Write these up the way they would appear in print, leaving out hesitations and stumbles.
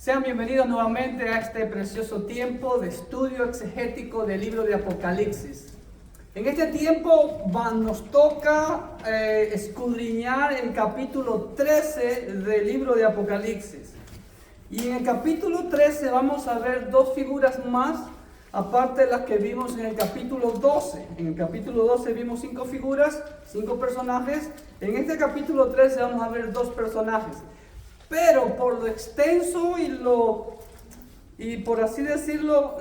Sean bienvenidos nuevamente a este precioso tiempo de estudio exegético del libro de Apocalipsis. En este tiempo nos toca escudriñar el capítulo 13 del libro de Apocalipsis. Y en el capítulo 13 vamos a ver dos figuras más, aparte de las que vimos en el capítulo 12. En el capítulo 12 vimos 5 figuras, 5 personajes. En este capítulo 13 vamos a ver 2 personajes. Pero por lo extenso y por así decirlo,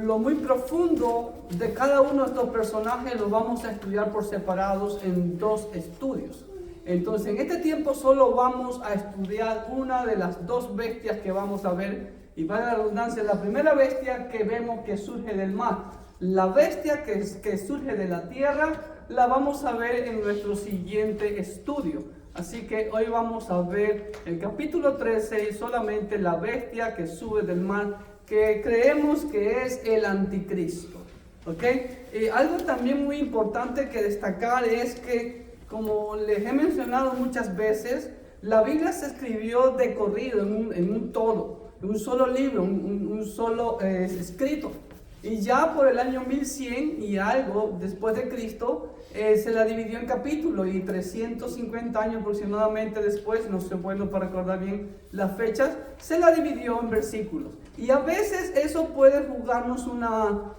lo muy profundo de cada uno de estos personajes los vamos a estudiar por separados en 2 estudios. Entonces, en este tiempo solo vamos a estudiar una de las 2 bestias que vamos a ver. Y para la redundancia, la primera bestia que vemos que surge del mar. La bestia que surge de la tierra la vamos a ver en nuestro siguiente estudio. Así que hoy vamos a ver el capítulo 13 y solamente la bestia que sube del mar, que creemos que es el anticristo. ¿Ok? Algo también muy importante que destacar es que, como les he mencionado muchas veces, la Biblia se escribió de corrido, en un todo, en un solo libro, un solo escrito. Y ya por el año 1100 y algo después de Cristo, se la dividió en capítulos, y 350 años aproximadamente después, no sé bueno para recordar bien las fechas, se la dividió en versículos. Y a veces eso puede jugarnos una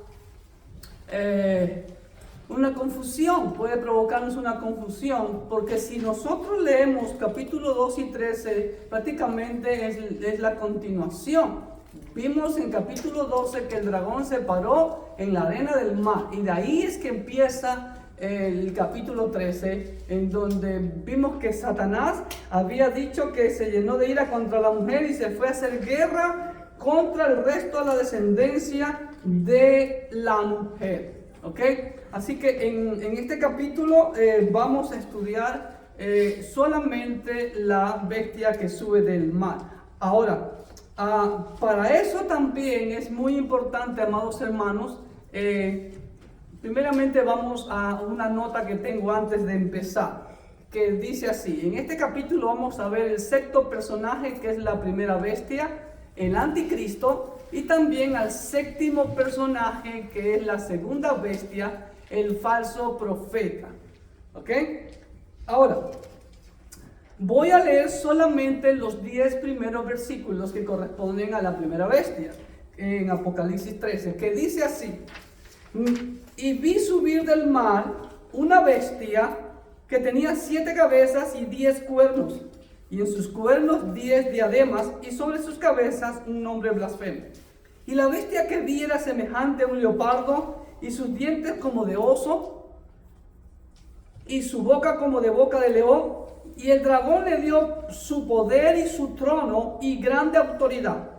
confusión, puede provocarnos una confusión, porque si nosotros leemos capítulo 2 y 13, prácticamente es la continuación. Vimos en capítulo 12 que el dragón se paró en la arena del mar, y de ahí es que empieza el capítulo 13, en donde vimos que Satanás había dicho que se llenó de ira contra la mujer y se fue a hacer guerra contra el resto de la descendencia de la mujer. ¿Ok? Así que en este capítulo vamos a estudiar solamente la bestia que sube del mar. Ahora, para eso también es muy importante, amados hermanos, primeramente vamos a una nota que tengo antes de empezar, que dice así: en este capítulo vamos a ver el 6º personaje, que es la primera bestia, el anticristo, y también al 7º personaje, que es la segunda bestia, el falso profeta. ¿Ok? Ahora, voy a leer solamente los 10 primeros versículos que corresponden a la primera bestia, en Apocalipsis 13, que dice así: y vi subir del mar una bestia que tenía 7 cabezas y 10 cuernos, y en sus cuernos 10 diademas, y sobre sus cabezas un nombre blasfemo. Y la bestia que vi era semejante a un leopardo, y sus dientes como de oso, y su boca como de boca de león. Y el dragón le dio su poder y su trono y grande autoridad.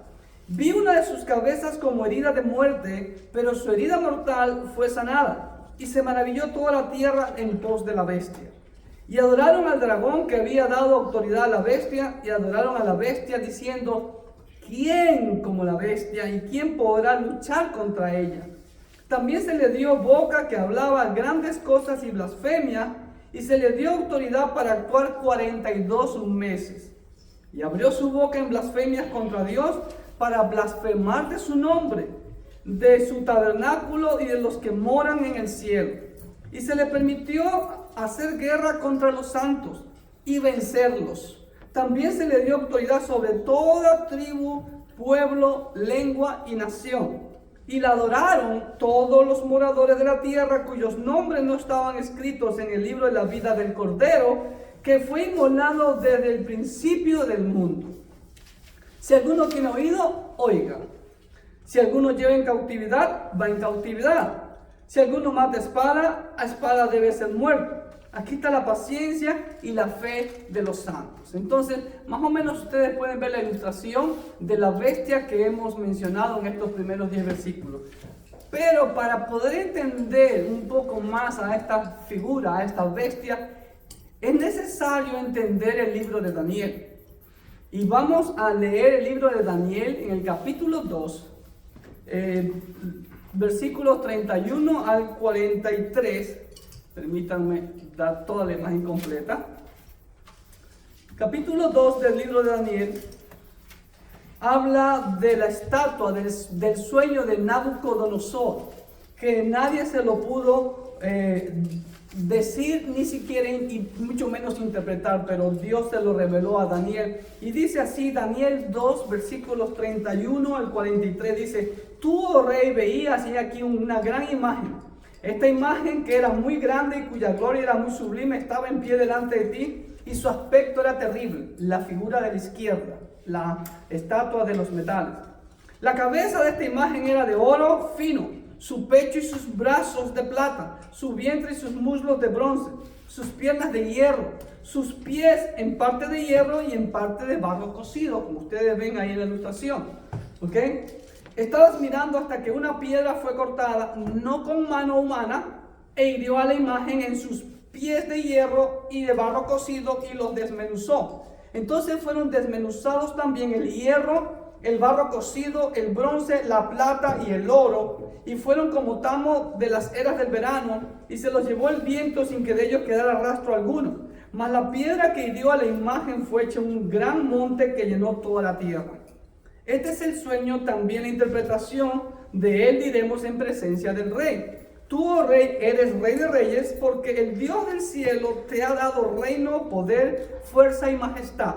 Vi una de sus cabezas como herida de muerte, pero su herida mortal fue sanada. Y se maravilló toda la tierra en pos de la bestia. Y adoraron al dragón que había dado autoridad a la bestia, y adoraron a la bestia diciendo: ¿quién como la bestia, y quién podrá luchar contra ella? También se le dio boca que hablaba grandes cosas y blasfemia, y se le dio autoridad para actuar 42 meses. Y abrió su boca en blasfemias contra Dios, para blasfemar de su nombre, de su tabernáculo y de los que moran en el cielo. Y se le permitió hacer guerra contra los santos y vencerlos. También se le dio autoridad sobre toda tribu, pueblo, lengua y nación. Y la adoraron todos los moradores de la tierra, cuyos nombres no estaban escritos en el libro de la vida del Cordero, que fue inmolado desde el principio del mundo. Si alguno tiene oído, oiga. Si alguno lleva en cautividad, va en cautividad. Si alguno mata a espada debe ser muerto. Aquí está la paciencia y la fe de los santos. Entonces, más o menos ustedes pueden ver la ilustración de la bestia que hemos mencionado en estos primeros 10 versículos. Pero para poder entender un poco más a esta figura, a esta bestia, es necesario entender el libro de Daniel. Y vamos a leer el libro de Daniel en el capítulo 2, versículos 31 al 43. Permítanme dar toda la imagen completa. Capítulo 2 del libro de Daniel. habla de la estatua, del sueño de Nabucodonosor, que nadie se lo pudo decir ni siquiera y mucho menos interpretar, pero Dios se lo reveló a Daniel. Y dice así, Daniel 2, versículos 31 al 43, dice: tú, oh rey, veías y aquí una gran imagen. Esta imagen, que era muy grande y cuya gloria era muy sublime, estaba en pie delante de ti, y su aspecto era terrible. La figura de la izquierda, la estatua de los metales. La cabeza de esta imagen era de oro fino, su pecho y sus brazos de plata, su vientre y sus muslos de bronce, sus piernas de hierro, sus pies en parte de hierro y en parte de barro cocido, como ustedes ven ahí en la ilustración. ¿Ok? Estabas mirando hasta que una piedra fue cortada, no con mano humana, e hirió a la imagen en sus pies de hierro y de barro cocido y los desmenuzó. Entonces fueron desmenuzados también el hierro, el barro cocido, el bronce, la plata y el oro, y fueron como tamo de las eras del verano, y se los llevó el viento sin que de ellos quedara rastro alguno. Mas la piedra que hirió a la imagen fue hecha un gran monte que llenó toda la tierra. Este es el sueño, también la interpretación de él diremos en presencia del rey. Tú, oh rey, eres rey de reyes, porque el Dios del cielo te ha dado reino, poder, fuerza y majestad.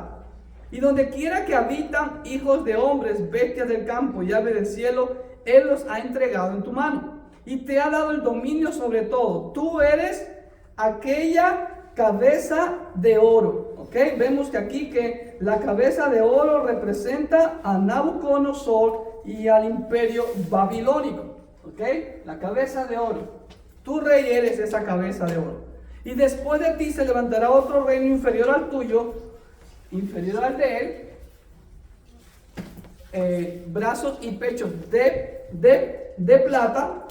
Y donde quiera que habitan hijos de hombres, bestias del campo y aves del cielo, Él los ha entregado en tu mano. Y te ha dado el dominio sobre todo. Tú eres aquella cabeza de oro. ¿Ok? Vemos que aquí que la cabeza de oro representa a Nabucodonosor y al imperio babilónico. ¿Ok? La cabeza de oro. Tú, rey, eres esa cabeza de oro. Y después de ti se levantará otro reino inferior al tuyo, inferior al de él, brazos y pechos de plata,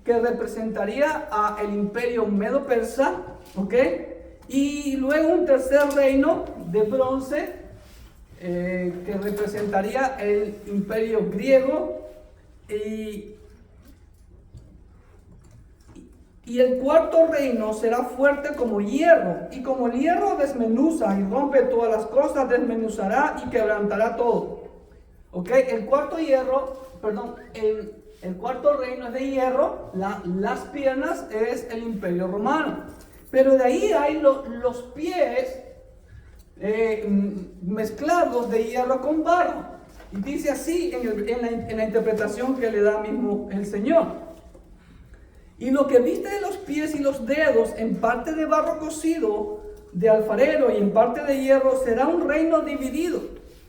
que representaría a el imperio medo-persa, ¿ok? Y luego un tercer reino de bronce, que representaría el imperio griego, y el cuarto reino será fuerte como hierro, y como el hierro desmenuza y rompe todas las cosas, desmenuzará y quebrantará todo. ¿Ok? El cuarto reino es de hierro, las piernas es el imperio romano. Pero de ahí hay los pies mezclados de hierro con barro. Y dice así en la interpretación que le da mismo el Señor. Y lo que viste de los pies y los dedos, en parte de barro cocido de alfarero y en parte de hierro, será un reino dividido.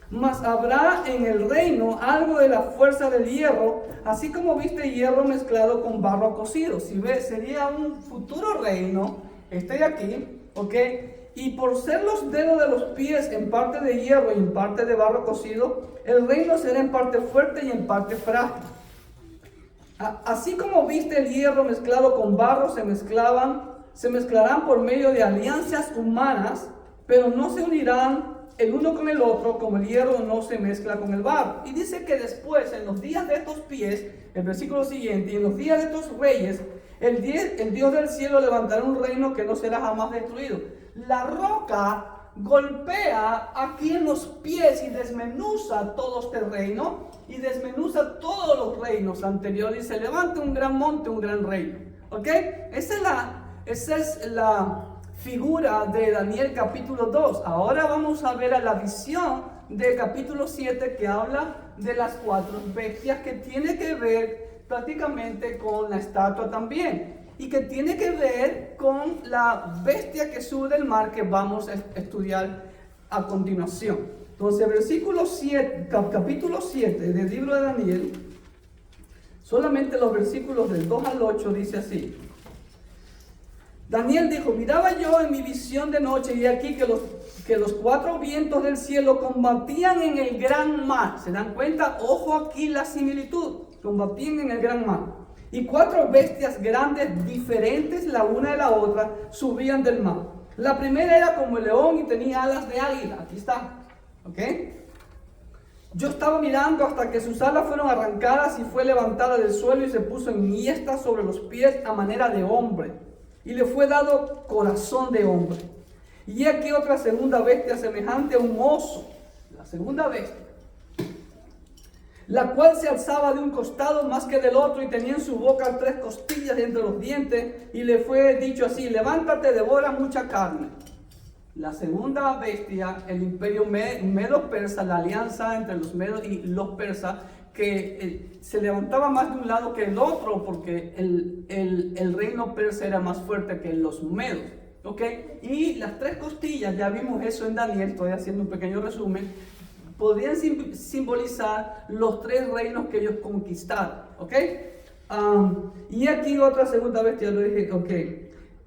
Mas habrá en el reino algo de la fuerza del hierro, así como viste hierro mezclado con barro cocido. Si ves, sería un futuro reino, este de aquí, ¿ok? Y por ser los dedos de los pies en parte de hierro y en parte de barro cocido, el reino será en parte fuerte y en parte frágil. Así como viste el hierro mezclado con barro, se mezclarán por medio de alianzas humanas, pero no se unirán el uno con el otro, como el hierro no se mezcla con el barro. Y dice que después, en los días de estos pies, el versículo siguiente, y en los días de estos reyes, el Dios del cielo levantará un reino que no será jamás destruido. La roca golpea aquí en los pies y desmenuza todo este reino y desmenuza todos los reinos anteriores y se levanta un gran monte, un gran reino. ¿Ok? Esa es la figura de Daniel capítulo 2. Ahora vamos a ver a la visión del capítulo 7, que habla de las cuatro bestias, que tiene que ver prácticamente con la estatua también, y que tiene que ver con la bestia que sube del mar, que vamos a estudiar a continuación. Entonces, capítulo 7 del libro de Daniel, solamente los versículos del 2 al 8 dice así. Daniel dijo: miraba yo en mi visión de noche, y aquí que los cuatro vientos del cielo combatían en el gran mar. ¿Se dan cuenta? Ojo aquí la similitud. Combatían en el gran mar. Y cuatro bestias grandes, diferentes la una de la otra, subían del mar. La primera era como el león y tenía alas de águila. Aquí está. ¿Ok? Yo estaba mirando hasta que sus alas fueron arrancadas y fue levantada del suelo y se puso enhiesta sobre los pies a manera de hombre. Y le fue dado corazón de hombre. Y aquí otra segunda bestia semejante a un oso. La segunda bestia. la cual se alzaba de un costado más que del otro y tenía en su boca 3 costillas entre los dientes, y le fue dicho así: levántate, devora mucha carne. La segunda bestia, el imperio medo-persa, la alianza entre los medos y los persas, que se levantaba más de un lado que el otro, porque el reino persa era más fuerte que los medos. ¿Okay? Y las 3 costillas, ya vimos eso en Daniel, estoy haciendo un pequeño resumen, podrían simbolizar los 3 reinos que ellos conquistaron. ¿Okay? Y aquí otra segunda bestia, lo dije, ok.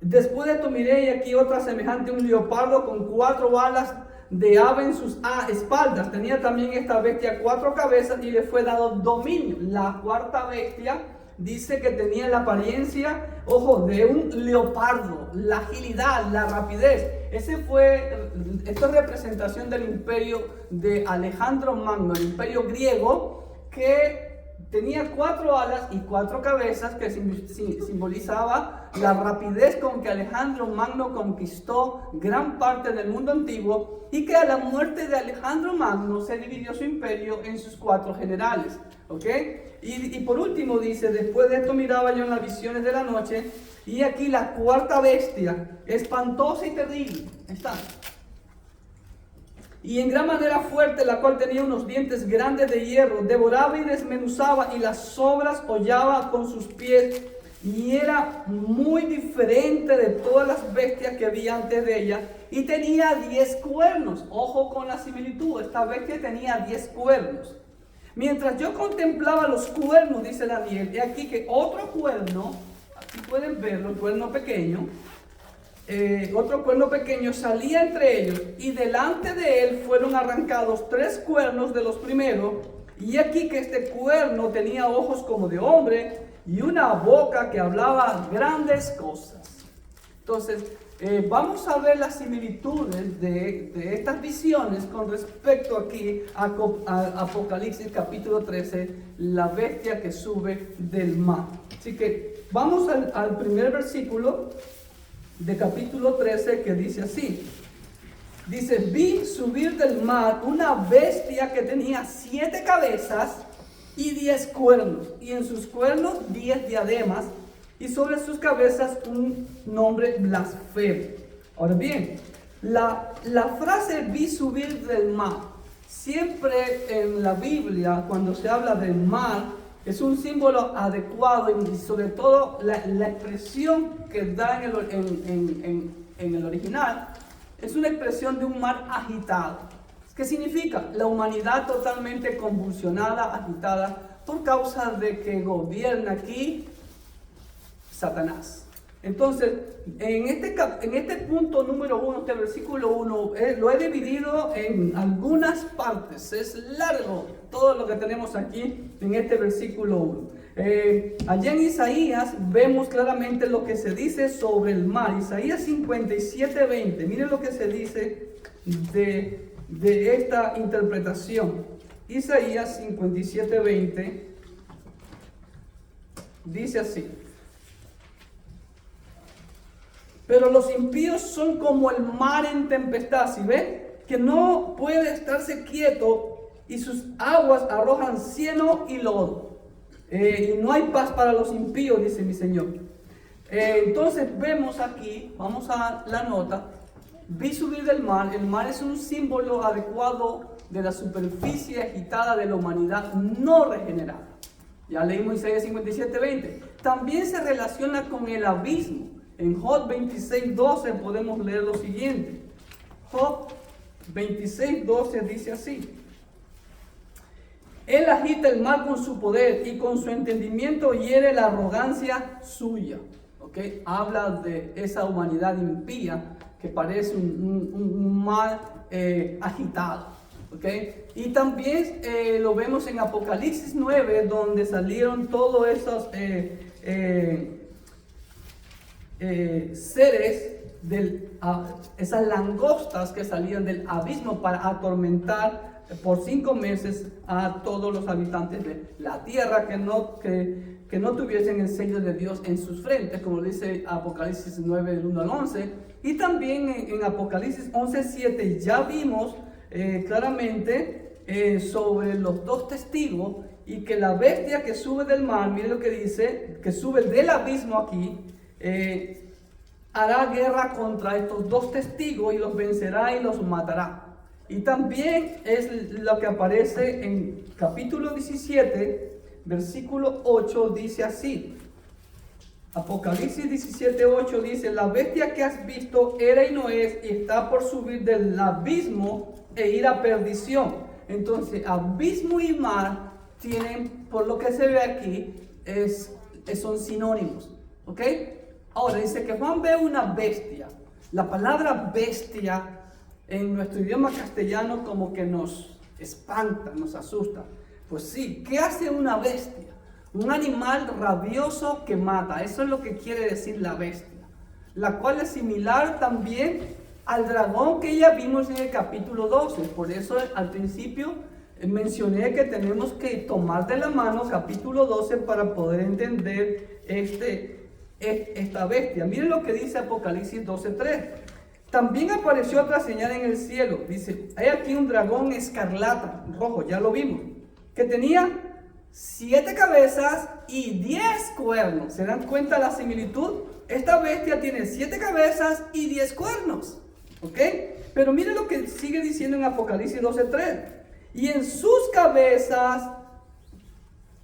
Después de esto miré, y aquí otra semejante a un leopardo con 4 alas de ave en sus espaldas. Tenía también esta bestia 4 cabezas y le fue dado dominio. La cuarta bestia dice que tenía la apariencia, ojo, de un leopardo, la agilidad, la rapidez. Esta es representación del imperio de Alejandro Magno, el imperio griego, que tenía 4 alas y 4 cabezas, que simbolizaba la rapidez con que Alejandro Magno conquistó gran parte del mundo antiguo, y que a la muerte de Alejandro Magno se dividió su imperio en sus 4 generales. ¿Ok? Y por último dice: después de esto miraba yo en las visiones de la noche, y aquí la cuarta bestia, espantosa y terrible, está. Y en gran manera fuerte, la cual tenía unos dientes grandes de hierro, devoraba y desmenuzaba, y las sobras hollaba con sus pies, y era muy diferente de todas las bestias que había antes de ella, y tenía 10 cuernos. Ojo con la similitud, esta bestia tenía 10 cuernos. Mientras yo contemplaba los cuernos, dice Daniel, y aquí que otro cuerno, aquí pueden verlo, el cuerno pequeño, otro cuerno pequeño salía entre ellos, y delante de él fueron arrancados 3 cuernos de los primeros, y aquí que este cuerno tenía ojos como de hombre y una boca que hablaba grandes cosas. Entonces, vamos a ver las similitudes de estas visiones con respecto aquí a Apocalipsis capítulo 13, la bestia que sube del mar. Así que vamos al primer versículo de capítulo 13, que dice así. Dice: vi subir del mar una bestia que tenía 7 cabezas y 10 cuernos, y en sus cuernos 10 diademas, y sobre sus cabezas un nombre blasfemo. Ahora bien, la frase vi subir del mar, siempre en la Biblia, cuando se habla del mar, es un símbolo adecuado, y sobre todo la expresión que da en el original es una expresión de un mar agitado. ¿Qué significa? La humanidad totalmente convulsionada, agitada, por causa de que gobierna aquí Satanás. Entonces, en este punto número 1, este versículo 1, lo he dividido en algunas partes. Es largo todo lo que tenemos aquí en este versículo 1. Allá en Isaías vemos claramente lo que se dice sobre el mar. Isaías 57:20. Miren lo que se dice de esta interpretación. Isaías 57:20 dice así: pero los impíos son como el mar en tempestad. ¿Sí ven? Que no puede estarse quieto, y sus aguas arrojan cieno y lodo. Y no hay paz para los impíos, dice mi Señor. Entonces vemos aquí, vamos a la nota, vi subir del mar. El mar es un símbolo adecuado de la superficie agitada de la humanidad no regenerada. Ya leímos Isaías 57:20. También se relaciona con el abismo. En Job 26:12 podemos leer lo siguiente. Job 26:12 dice así: él agita el mar con su poder, y con su entendimiento hiere la arrogancia suya. ¿Okay? Habla de esa humanidad impía que parece un mar agitado. ¿Okay? Y también lo vemos en Apocalipsis 9, donde salieron todos esos seres, esas langostas que salían del abismo para atormentar por 5 meses a todos los habitantes de la tierra que no tuviesen el sello de Dios en sus frentes, como dice Apocalipsis 9, del 1 al 11. Y también en Apocalipsis 11:7 ya vimos claramente sobre los dos testigos y que la bestia que sube del mar, miren lo que dice, que sube del abismo aquí, hará guerra contra estos dos testigos y los vencerá y los matará. Y también es lo que aparece en capítulo 17, versículo 8, dice así. Apocalipsis 17, 8 dice: la bestia que has visto era y no es, y está por subir del abismo e ir a perdición. Entonces, abismo y mar tienen, por lo que se ve aquí, son sinónimos. ¿Ok? Ahora dice que Juan ve una bestia. La palabra bestia en nuestro idioma castellano como que nos espanta, nos asusta. Pues sí, ¿qué hace una bestia? Un animal rabioso que mata. Eso es lo que quiere decir la bestia. La cual es similar también al dragón que ya vimos en el capítulo 12. Por eso al principio mencioné que tenemos que tomar de la mano capítulo 12 para poder entender esta bestia. Miren lo que dice Apocalipsis 12:3. También apareció otra señal en el cielo. Dice: hay aquí un dragón escarlata, rojo, ya lo vimos, que tenía 7 cabezas y 10 cuernos. ¿Se dan cuenta la similitud? Esta bestia tiene 7 cabezas y 10 cuernos. ¿Ok? Pero miren lo que sigue diciendo en Apocalipsis 12:3. Y en sus cabezas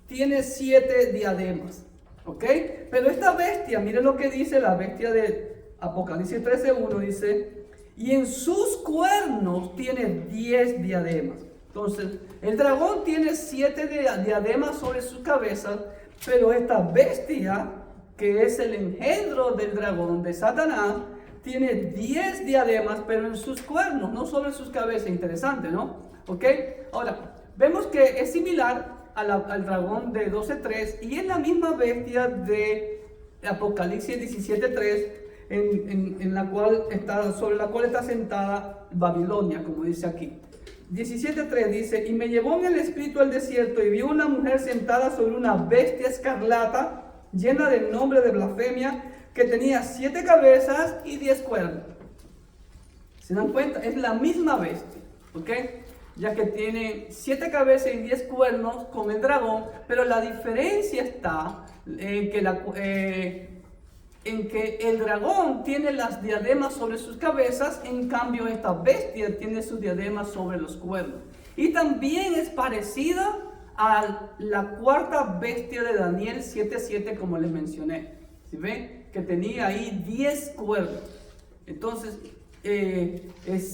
tiene 7 diademas. ¿Ok? Pero esta bestia, miren lo que dice la bestia de Apocalipsis 13:1, dice: y en sus cuernos tiene 10 diademas. Entonces, el dragón tiene 7 diademas sobre sus cabezas, pero esta bestia, que es el engendro del dragón, de Satanás, tiene 10 diademas, pero en sus cuernos, no sobre sus cabezas. Interesante, ¿no? ¿Ok? Ahora, vemos que es similar al dragón de 12:3 y es la misma bestia de Apocalipsis 17:3, sobre la cual está sentada Babilonia, como dice aquí. 17:3 dice: y me llevó en el espíritu al desierto y vi una mujer sentada sobre una bestia escarlata, llena del nombre de blasfemia, que tenía 7 cabezas y 10 cuernos. ¿Se dan cuenta? Es la misma bestia, ¿ok? Ya que tiene 7 cabezas y 10 cuernos con el dragón, pero la diferencia está en que el dragón tiene las diademas sobre sus cabezas, en cambio esta bestia tiene sus diademas sobre los cuernos. Y también es parecida a la cuarta bestia de Daniel 7:7, como les mencioné. ¿Sí ven? Que tenía ahí 10 cuernos. Entonces,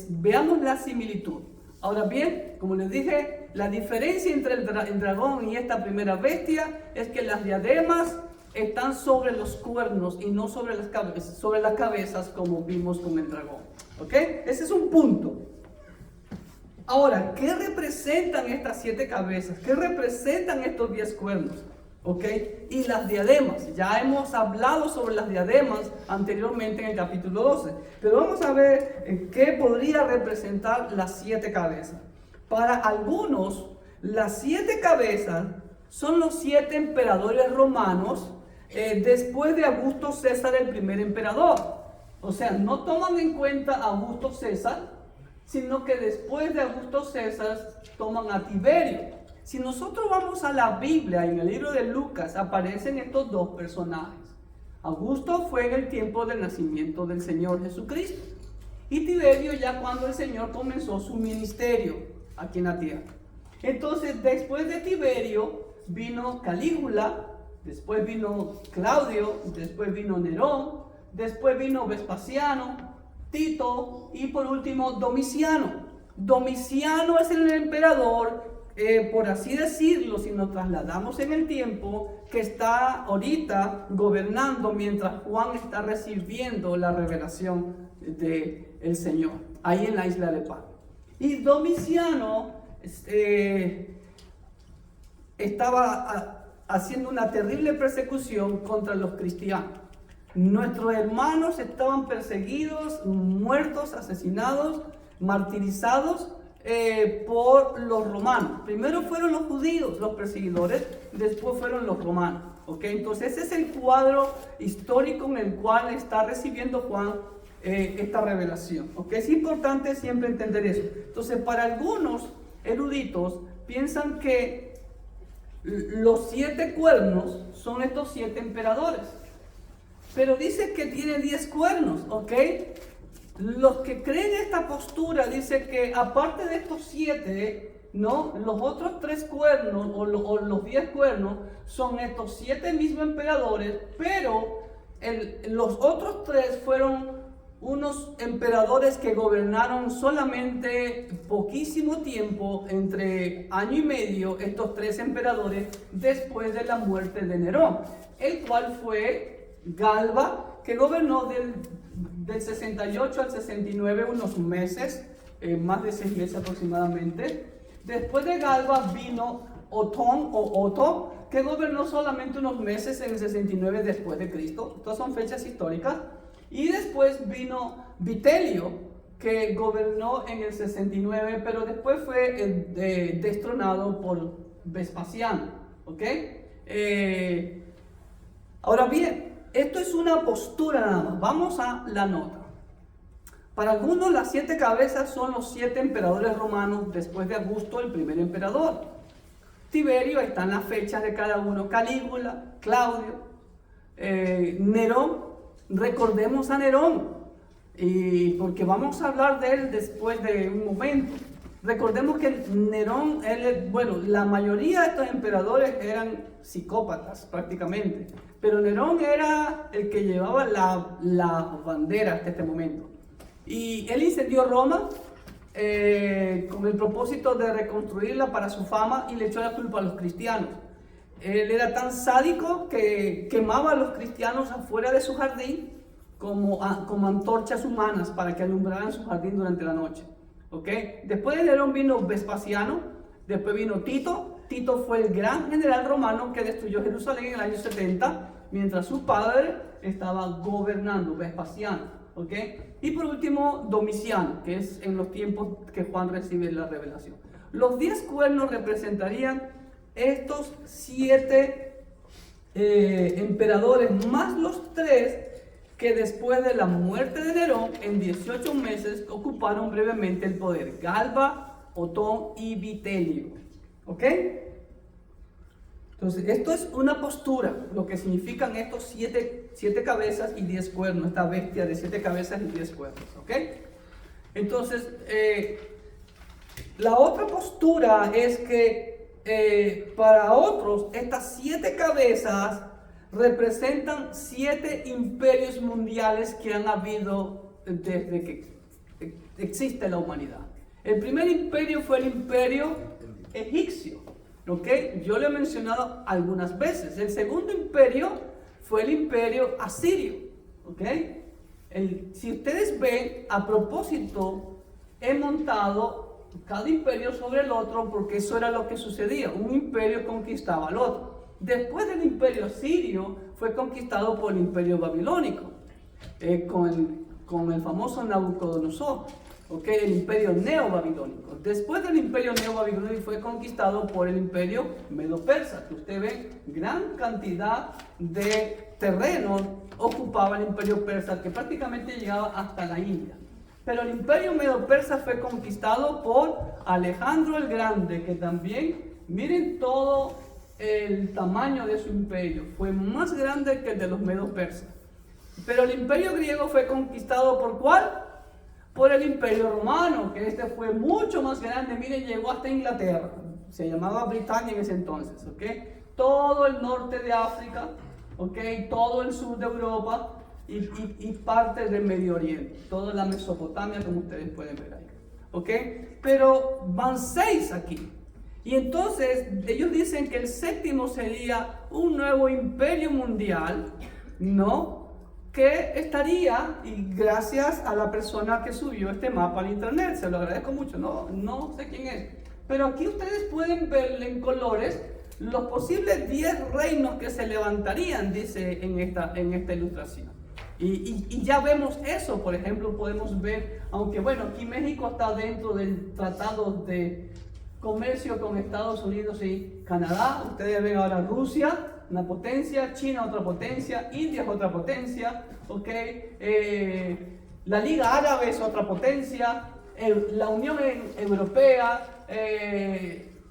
veamos la similitud. Ahora bien, como les dije, la diferencia entre el dragón y esta primera bestia es que las diademas están sobre los cuernos y no sobre las cabezas, como vimos con el dragón. ¿Ok? Ese es un punto. Ahora, ¿qué representan estas 7 cabezas? ¿Qué representan estos 10 cuernos? ¿Ok? Y las diademas. Ya hemos hablado sobre las diademas anteriormente en el capítulo 12. Pero vamos a ver qué podría representar las 7 cabezas. Para algunos, las 7 cabezas son los 7 emperadores romanos después de Augusto César, el primer emperador. O sea, no toman en cuenta a Augusto César, sino que después de Augusto César toman a Tiberio. Si nosotros vamos a la Biblia, en el libro de Lucas aparecen estos dos personajes. Augusto fue en el tiempo del nacimiento del Señor Jesucristo, y Tiberio ya cuando el Señor comenzó su ministerio aquí en la tierra. Entonces, después de Tiberio vino Calígula, después vino Claudio, después vino Nerón, después vino Vespasiano, Tito y por último Domiciano. Domiciano es el emperador, por así decirlo, si nos trasladamos en el tiempo, que está ahorita gobernando mientras Juan está recibiendo la revelación del Señor, ahí en la isla de Patmos. Y Domiciano estaba haciendo una terrible persecución contra los cristianos. Nuestros hermanos estaban perseguidos, muertos, asesinados, martirizados por los romanos. Primero fueron los judíos, los perseguidores, después fueron los romanos. ¿Ok? Entonces ese es el cuadro histórico en el cual está recibiendo Juan esta revelación. ¿Ok? Es importante siempre entender eso. Entonces, para algunos, eruditos piensan que los 7 cuernos son estos 7 emperadores. Pero dice que tiene 10 cuernos, ¿ok? Los que creen esta postura dicen que aparte de estos 7, ¿no? Los otros 3 cuernos o los 10 cuernos son estos 7 mismos emperadores, pero los otros 3 fueron unos emperadores que gobernaron solamente poquísimo tiempo, entre año y medio, estos 3 emperadores después de la muerte de Nerón, el cual fue Galba, que gobernó del 68 al 69 unos meses, más de 6 meses aproximadamente. Después de Galba vino Otón o Otto, que gobernó solamente unos meses en el 69 después de Cristo. Estas son fechas históricas. Y después vino Vitelio, que gobernó en el 69, pero después fue destronado por Vespasiano. ¿Ok? Ahora bien, esto es una postura nada más. Vamos a la nota. Para algunos las 7 cabezas son los 7 emperadores romanos después de Augusto, el primer emperador. Tiberio, ahí están las fechas de cada uno. Calígula, Claudio, Nerón. Recordemos a Nerón, porque vamos a hablar de él después de un momento. Recordemos que Nerón, la mayoría de estos emperadores eran psicópatas prácticamente, pero Nerón era el que llevaba la bandera hasta este momento. Y él incendió Roma con el propósito de reconstruirla para su fama y le echó la culpa a los cristianos. Él era tan sádico que quemaba a los cristianos afuera de su jardín como antorchas humanas para que alumbraran su jardín durante la noche. ¿Okay? Después de Nerón vino Vespasiano, después vino Tito. Tito fue el gran general romano que destruyó Jerusalén en el año 70, mientras su padre estaba gobernando, Vespasiano. ¿Okay? Y por último, Domiciano, que es en los tiempos que Juan recibe la revelación. Los 10 cuernos representarían estos 7 emperadores, más los 3 que después de la muerte de Nerón, en 18 meses, ocuparon brevemente el poder: Galba, Otón y Vitelio. ¿Ok? Entonces, esto es una postura, lo que significan estos 7 cabezas y 10 cuernos, esta bestia de 7 cabezas y 10 cuernos. ¿Ok? Entonces, la otra postura es que para otros, estas 7 cabezas representan 7 imperios mundiales que han habido desde que existe la humanidad. El primer imperio fue el imperio egipcio, ¿ok? Yo lo he mencionado algunas veces. El segundo imperio fue el imperio asirio, ¿ok? Si ustedes ven, a propósito, he montado cada imperio sobre el otro porque eso era lo que sucedía. Un imperio conquistaba al otro. Después del imperio asirio fue conquistado por el imperio babilónico, con el famoso Nabucodonosor, ¿okay? El imperio neobabilónico. Después del imperio neobabilónico fue conquistado por el imperio medo-persa, que usted ve gran cantidad de terrenos ocupaba el imperio persa, que prácticamente llegaba hasta la India. Pero el imperio medo-persa fue conquistado por Alejandro el Grande, que también, miren todo el tamaño de su imperio, fue más grande que el de los medos persas. Pero el imperio griego fue conquistado ¿por cuál? Por el imperio romano, que este fue mucho más grande. Miren, llegó hasta Inglaterra, se llamaba Britania en ese entonces, ¿ok? Todo el norte de África, ¿ok? Todo el sur de Europa y parte del Medio Oriente, toda la Mesopotamia, como ustedes pueden ver ahí, ¿ok? Pero van 6 aquí. Y entonces ellos dicen que el séptimo sería un nuevo imperio mundial, ¿no? Que estaría, y gracias a la persona que subió este mapa al internet, se lo agradezco mucho, no sé quién es, pero aquí ustedes pueden ver en colores los posibles 10 reinos que se levantarían, dice en esta ilustración. Y ya vemos eso. Por ejemplo, podemos ver, aunque bueno, aquí México está dentro del tratado de comercio con Estados Unidos y Canadá. Ustedes ven ahora Rusia, una potencia, China otra potencia, India es otra potencia, ¿ok? La Liga Árabe es otra potencia, la Unión Europea,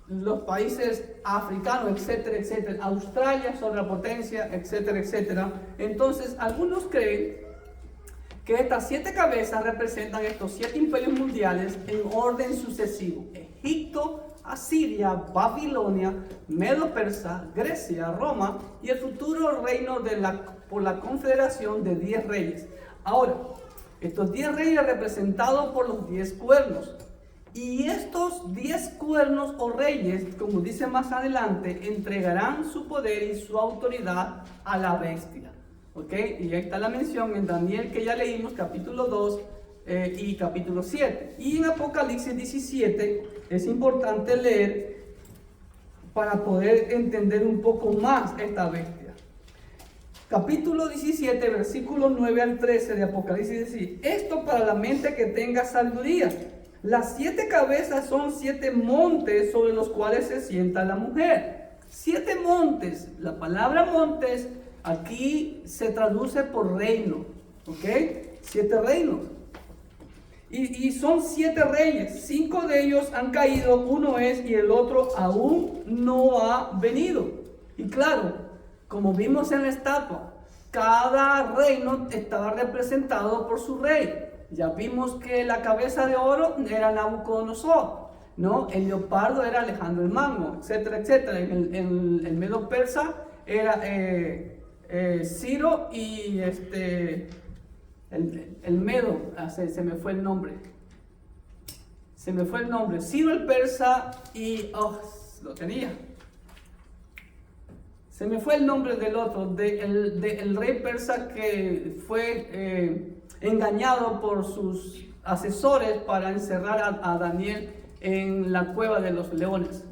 los países africanos, etcétera, etcétera. Australia es otra potencia, etcétera, etcétera. Entonces, algunos creen que estas 7 cabezas representan estos 7 imperios mundiales en orden sucesivo: Egipto, Asiria, Babilonia, Medo-Persa, Grecia, Roma y el futuro reino por la confederación de 10 reyes. Ahora, estos 10 reyes representados por los 10 cuernos. Y estos 10 cuernos o reyes, como dice más adelante, entregarán su poder y su autoridad a la bestia. ¿Ok? Y ahí está la mención en Daniel, que ya leímos, capítulo 2 y capítulo 7. Y en Apocalipsis 17 es importante leer para poder entender un poco más esta bestia. Capítulo 17, versículos 9 al 13 de Apocalipsis dice: esto para la mente que tenga sabiduría. Las 7 cabezas son 7 montes sobre los cuales se sienta la mujer. 7 montes. La palabra montes aquí se traduce por reino. ¿Ok? 7 reinos. Y son 7 reyes. 5 de ellos han caído, uno es y el otro aún no ha venido. Y claro, como vimos en la estatua, cada reino estaba representado por su rey. Ya vimos que la cabeza de oro era Nabucodonosor, ¿no? El leopardo era Alejandro el Magno, etcétera, etcétera. El Medo Persa era Ciro y el Medo, se me fue el nombre. Ciro el Persa y, lo tenía. Se me fue el nombre del otro, del rey persa que fue engañado por sus asesores para encerrar a Daniel en la cueva de los leones.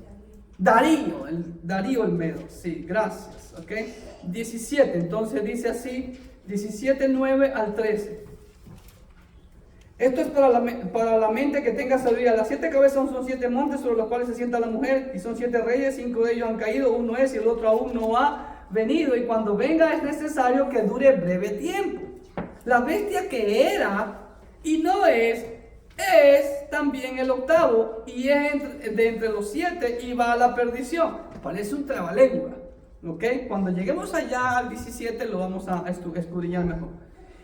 Darío el Medo, sí, gracias, ok. 17, entonces dice así, 17, 9 al 13. Esto es para la mente que tenga sabiduría. Las 7 cabezas son 7 montes sobre los cuales se sienta la mujer, y son 7 reyes, 5 de ellos han caído, uno es y el otro aún no ha venido, y cuando venga es necesario que dure breve tiempo. La bestia que era y no es también el octavo, y es de entre los 7 y va a la perdición. Parece un trabalengua, ¿ok? Cuando lleguemos allá al 17 lo vamos a escudriñar mejor.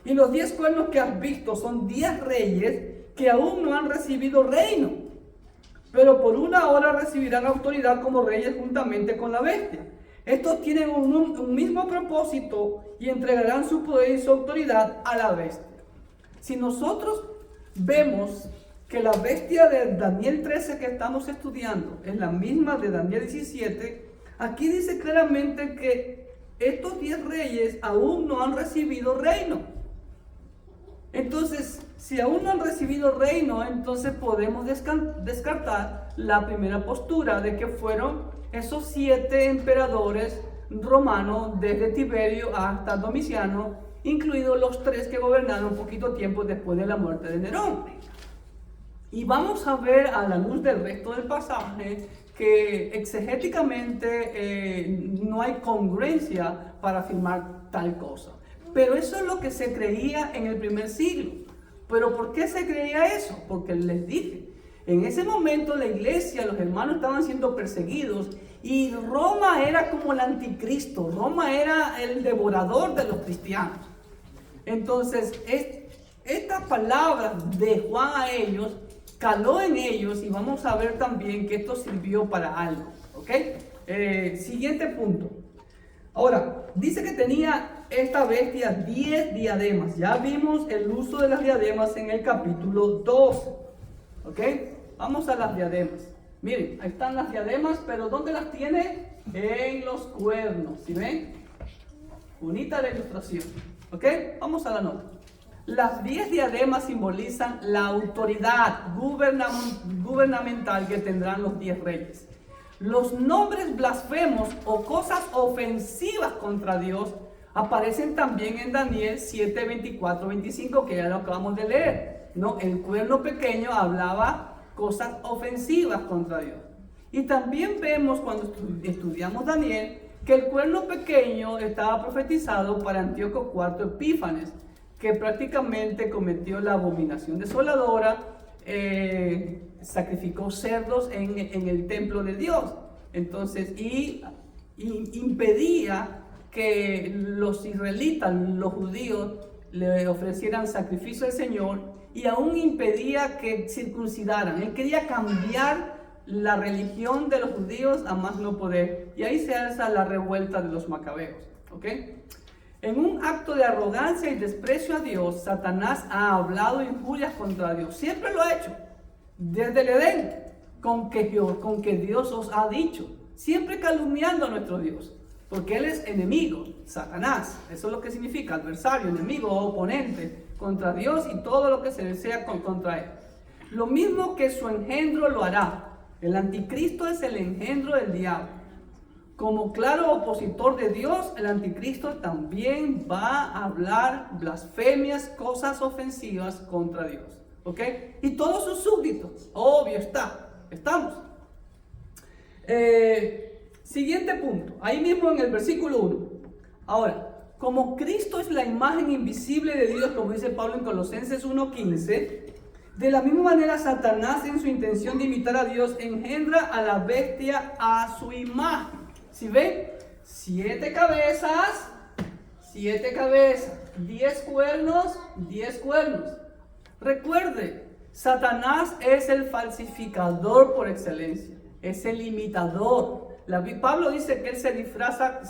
Y los 10 cuernos que has visto son 10 reyes que aún no han recibido reino, pero por una hora recibirán autoridad como reyes juntamente con la bestia. Estos tienen un mismo propósito y entregarán su poder y su autoridad a la bestia. Si nosotros vemos que la bestia de Daniel 13 que estamos estudiando es la misma de Daniel 17, aquí dice claramente que estos 10 reyes aún no han recibido reino. Entonces, si aún no han recibido reino, entonces podemos descartar la primera postura de que fueron esos 7 emperadores romanos desde Tiberio hasta Domiciano, incluidos los 3 que gobernaron poquito tiempo después de la muerte de Nerón. Y vamos a ver a la luz del resto del pasaje que exegéticamente no hay congruencia para afirmar tal cosa. Pero eso es lo que se creía en el primer siglo. ¿Pero por qué se creía eso? Porque les dije, en ese momento la iglesia, los hermanos estaban siendo perseguidos y Roma era como el anticristo, Roma era el devorador de los cristianos. Entonces, esta palabra de Juan a ellos caló en ellos y vamos a ver también que esto sirvió para algo. ¿Ok? Siguiente punto. Ahora, dice que tenía esta bestia 10 diademas. Ya vimos el uso de las diademas en el capítulo 12. ¿Ok? Vamos a las diademas. Miren, ahí están las diademas, pero ¿dónde las tiene? En los cuernos. ¿Sí ven? Bonita la ilustración. ¿Ok? Vamos a la nota. Las 10 diademas simbolizan la autoridad gubernamental que tendrán los 10 reyes. Los nombres blasfemos o cosas ofensivas contra Dios aparecen también en Daniel 7, 24, 25, que ya lo acabamos de leer, ¿no? El cuerno pequeño hablaba cosas ofensivas contra Dios. Y también vemos cuando estudiamos Daniel que el cuerno pequeño estaba profetizado para Antíoco IV Epífanes, que prácticamente cometió la abominación desoladora, sacrificó cerdos en el templo de Dios. Entonces, y impedía que los israelitas, los judíos, le ofrecieran sacrificio al Señor, y aún impedía que circuncidaran. Él quería cambiar la religión de los judíos a más no poder, y ahí se alza la revuelta de los macabeos. ¿Ok? En un acto de arrogancia y desprecio a Dios, Satanás ha hablado injurias contra Dios. Siempre lo ha hecho, desde el Edén, con que Dios os ha dicho, siempre calumniando a nuestro Dios, porque Él es enemigo, Satanás. Eso es lo que significa, adversario, enemigo o oponente contra Dios y todo lo que se desea contra Él. Lo mismo que su engendro lo hará. El anticristo es el engendro del diablo. Como claro opositor de Dios, el anticristo también va a hablar blasfemias, cosas ofensivas contra Dios. ¿Ok? Y todos sus súbditos, obvio estamos. Siguiente punto, ahí mismo en el versículo 1. Ahora, como Cristo es la imagen invisible de Dios, como dice Pablo en Colosenses 1:15, de la misma manera Satanás, en su intención de imitar a Dios, engendra a la bestia a su imagen. ¿Sí ven? 7 cabezas, 10 cuernos, 10 cuernos. Recuerde, Satanás es el falsificador por excelencia, es el imitador. Pablo dice que él se disfraza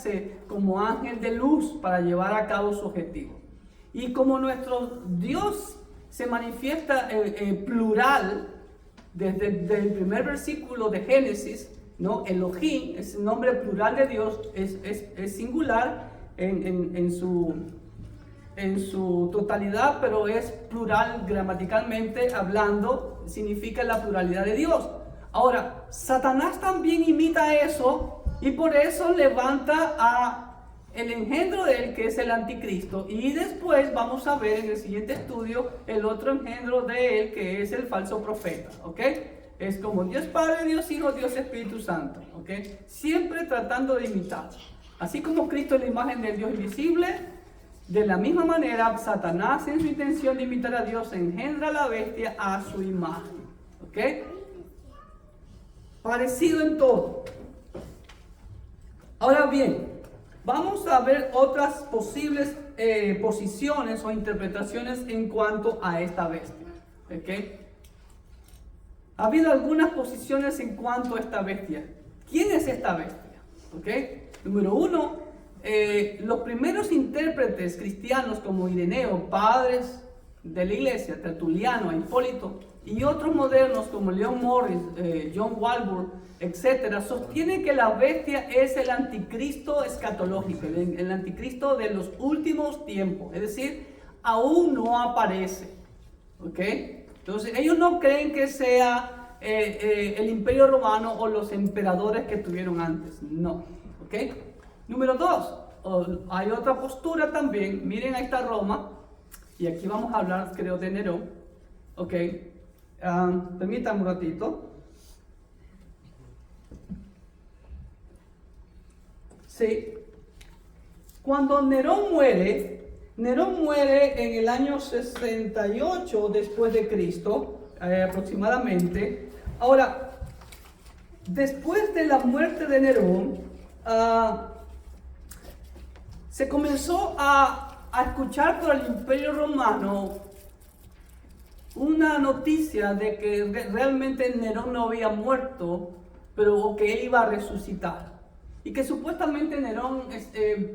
como ángel de luz para llevar a cabo su objetivo. Y como nuestro Dios se manifiesta plural, desde el primer versículo de Génesis, ¿no? Elohim es el nombre plural de Dios, es singular en su totalidad, pero es plural gramaticalmente hablando, significa la pluralidad de Dios. Ahora, Satanás también imita eso, y por eso levanta a el engendro de él, que es el anticristo, y después vamos a ver en el siguiente estudio el otro engendro de él, que es el falso profeta. ¿Ok? Es como Dios Padre, Dios Hijo, Dios Espíritu Santo. ¿Ok? Siempre tratando de imitar. Así como Cristo es la imagen del Dios invisible, de la misma manera Satanás, en su intención de imitar a Dios, engendra a la bestia a su imagen. ¿Ok? Parecido en todo. Ahora bien, vamos a ver otras posibles posiciones o interpretaciones en cuanto a esta bestia. ¿Ok? Ha habido algunas posiciones en cuanto a esta bestia. ¿Quién es esta bestia? ¿Ok? Número 1, los primeros intérpretes cristianos como Ireneo, padres de la iglesia, Tertuliano, Hipólito, y otros modernos como Leon Morris, John Walvoord, etc., sostienen que la bestia es el anticristo escatológico, el anticristo de los últimos tiempos, es decir, aún no aparece. ¿Ok? Entonces, ellos no creen que sea el Imperio Romano o los emperadores que tuvieron antes, no. ¿Ok? Número 2, hay otra postura también. Miren, ahí está Roma, y aquí vamos a hablar, creo, de Nerón. ¿Ok? Permítanme un ratito. Sí. Cuando Nerón muere en el año 68 después de Cristo, aproximadamente. Ahora, después de la muerte de Nerón, se comenzó a escuchar por el Imperio Romano una noticia de que realmente Nerón no había muerto, pero que él iba a resucitar. Y que supuestamente Nerón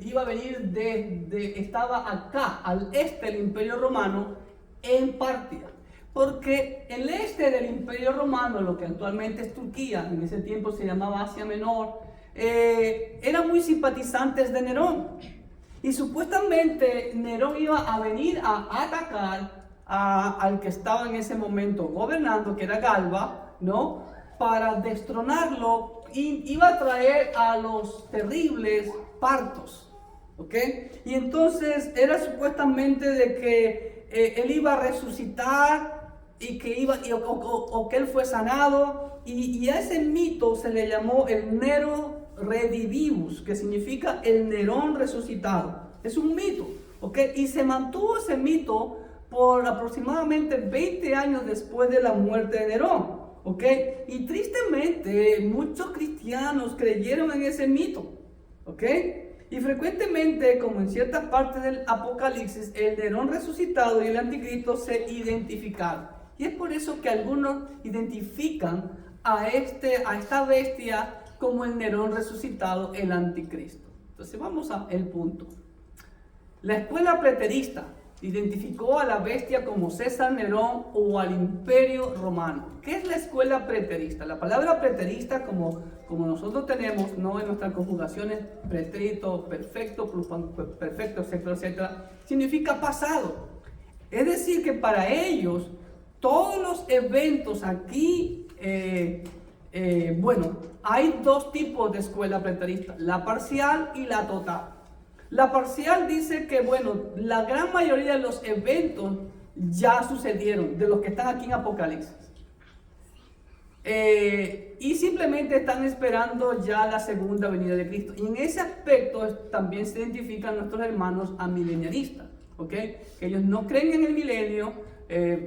iba a venir estaba acá, al este del Imperio Romano, en Partia. Porque el este del Imperio Romano, lo que actualmente es Turquía, en ese tiempo se llamaba Asia Menor, eran muy simpatizantes de Nerón. Y supuestamente Nerón iba a venir a atacar al que estaba en ese momento gobernando, que era Galba, ¿no? Para destronarlo, iba a traer a los terribles partos, ¿ok? Y entonces era supuestamente de que él iba a resucitar y que que él fue sanado, y a ese mito se le llamó el Nero Redivivus, que significa el Nerón resucitado. Es un mito, ¿ok? Y se mantuvo ese mito por aproximadamente 20 años después de la muerte de Nerón, ¿ok? Y tristemente muchos cristianos creyeron en ese mito, ¿ok? Y frecuentemente, como en ciertas partes del Apocalipsis, el Nerón resucitado y el anticristo se identificaron. Y es por eso que algunos identifican a esta bestia como el Nerón resucitado, el anticristo. Entonces vamos al punto. La escuela preterista identificó a la bestia como César Nerón o al Imperio Romano. ¿Qué es la escuela preterista? La palabra preterista, como nosotros tenemos, ¿no?, en nuestras conjugaciones, pretérito, perfecto, perfecto, etcétera, etcétera, significa pasado. Es decir, que para ellos todos los eventos aquí, hay dos tipos de escuela preterista: la parcial y la total. La parcial dice que, la gran mayoría de los eventos ya sucedieron, de los que están aquí en Apocalipsis. Y simplemente están esperando ya la segunda venida de Cristo. Y en ese aspecto también se identifican nuestros hermanos amileniaristas, ¿ok? Que ellos no creen en el milenio,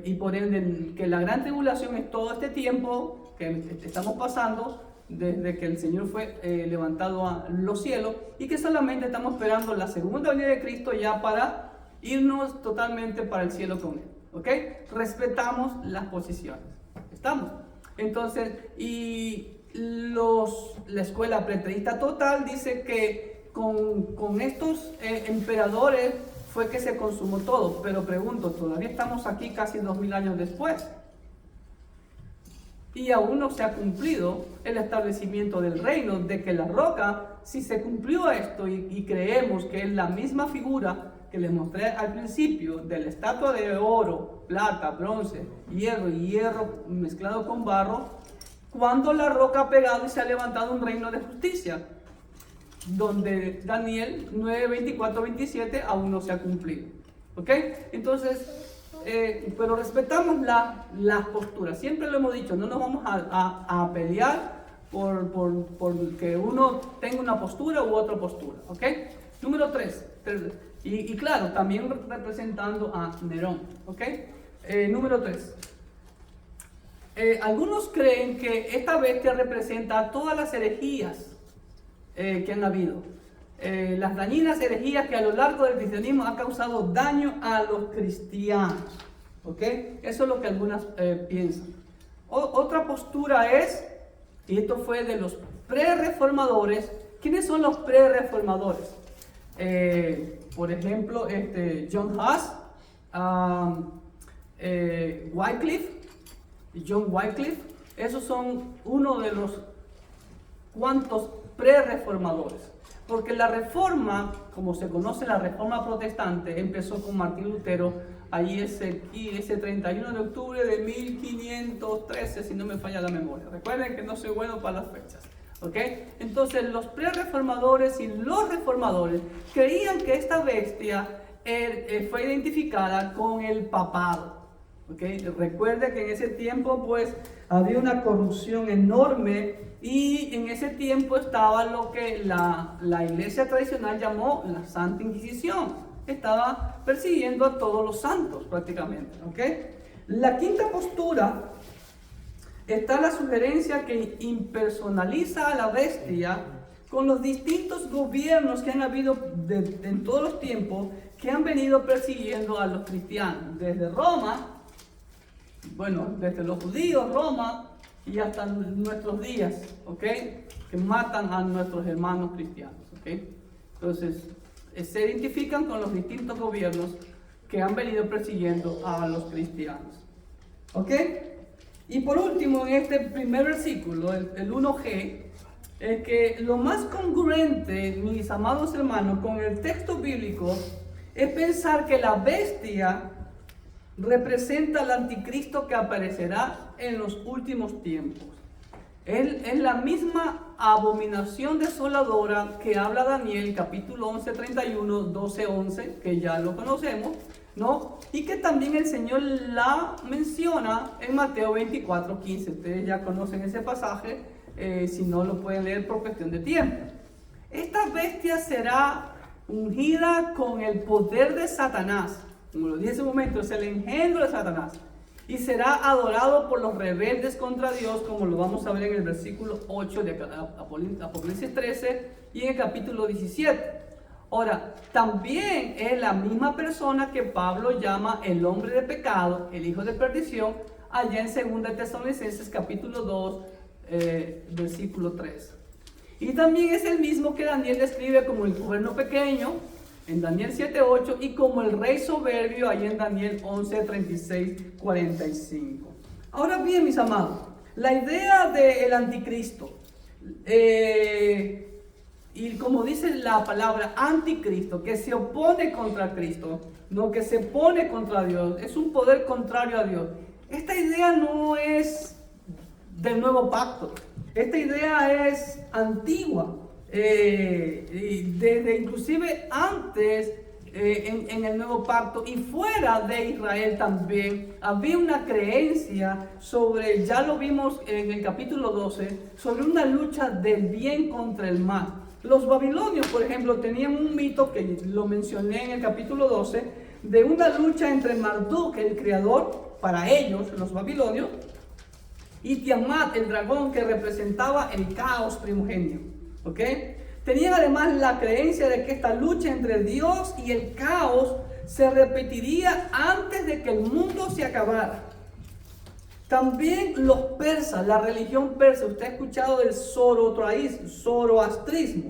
y por ende que la gran tribulación es todo este tiempo que estamos pasando desde que el Señor fue levantado a los cielos, y que solamente estamos esperando la segunda venida de Cristo ya para irnos totalmente para el cielo con Él, ¿ok? Respetamos las posiciones, ¿estamos? Entonces, la escuela preterista total dice que con estos emperadores fue que se consumó todo. Pero pregunto, todavía estamos aquí casi 2000 años después y aún no se ha cumplido el establecimiento del reino, de que la roca, si se cumplió esto y creemos que es la misma figura que les mostré al principio, de la estatua de oro, plata, bronce, hierro y hierro mezclado con barro, cuando la roca ha pegado y se ha levantado un reino de justicia, donde Daniel 9, 24, 27 aún no se ha cumplido, ¿ok? Entonces, pero respetamos las posturas. Siempre lo hemos dicho, no nos vamos a pelear por que uno tenga una postura u otra postura, ¿ok? Número 3, y claro, también representando a Nerón, ¿ok? Número 3. Algunos creen que esta bestia representa todas las herejías que han habido. Las dañinas herejías que a lo largo del cristianismo han causado daño a los cristianos, ¿ok? Eso es lo que algunas piensan. Otra postura es, y esto fue de los pre-reformadores. ¿Quiénes son los pre-reformadores? Por ejemplo, John Huss, John Wycliffe. Esos son uno de los cuantos pre-reformadores. Porque la reforma, como se conoce, la reforma protestante, empezó con Martín Lutero, ahí ese 31 de octubre de 1513, si no me falla la memoria. Recuerden que no soy bueno para las fechas, ¿ok? Entonces, los pre-reformadores y los reformadores creían que esta bestia fue identificada con el papado, ¿ok? Recuerde que en ese tiempo, pues, había una corrupción enorme. Y en ese tiempo estaba lo que la iglesia tradicional llamó la Santa Inquisición. Estaba persiguiendo a todos los santos prácticamente, ¿ok? La quinta postura está la sugerencia que impersonaliza a la bestia con los distintos gobiernos que han habido en todos los tiempos, que han venido persiguiendo a los cristianos. Desde Roma, desde los judíos, Roma, y hasta nuestros días, ¿ok? Que matan a nuestros hermanos cristianos, ¿ok? Entonces, se identifican con los distintos gobiernos que han venido persiguiendo a los cristianos, ¿ok? Y por último, en este primer versículo, el 1G, es que lo más congruente, mis amados hermanos, con el texto bíblico es pensar que la bestia representa al anticristo que aparecerá en los últimos tiempos. Él es la misma abominación desoladora que habla Daniel, capítulo 11, 31, 12, 11, que ya lo conocemos, ¿no? Y que también el Señor la menciona en Mateo 24, 15. Ustedes ya conocen ese pasaje, si no lo pueden leer por cuestión de tiempo. Esta bestia será ungida con el poder de Satanás. Como lo dije hace un momento, es el engendro de Satanás. y será adorado por los rebeldes contra Dios, como lo vamos a ver en el versículo 8 de Apocalipsis 13 y en el capítulo 17. Ahora, también es la misma persona que Pablo llama el hombre de pecado, el hijo de perdición, allá en 2 Tesalonicenses capítulo 2, versículo 3. Y también es el mismo que Daniel describe como el cuerno pequeño, en Daniel 7:8, y como el rey soberbio, ahí en Daniel 11:36-45. Ahora bien, mis amados, la idea del anticristo, y como dice la palabra anticristo, que se opone contra Cristo, no que se pone contra Dios, es un poder contrario a Dios. Esta idea no es del nuevo pacto, esta idea es antigua, desde inclusive antes en el nuevo pacto y fuera de Israel también había una creencia sobre, ya lo vimos en el capítulo 12, sobre una lucha del bien contra el mal. Los babilonios, por ejemplo, tenían un mito que lo mencioné en el capítulo 12, de una lucha entre Marduk, el creador, para ellos, los babilonios, y Tiamat, el dragón que representaba el caos primogenio. ¿Ok? Tenían además la creencia de que esta lucha entre Dios y el caos se repetiría antes de que el mundo se acabara. También los persas, la religión persa, usted ha escuchado del zoroastrismo,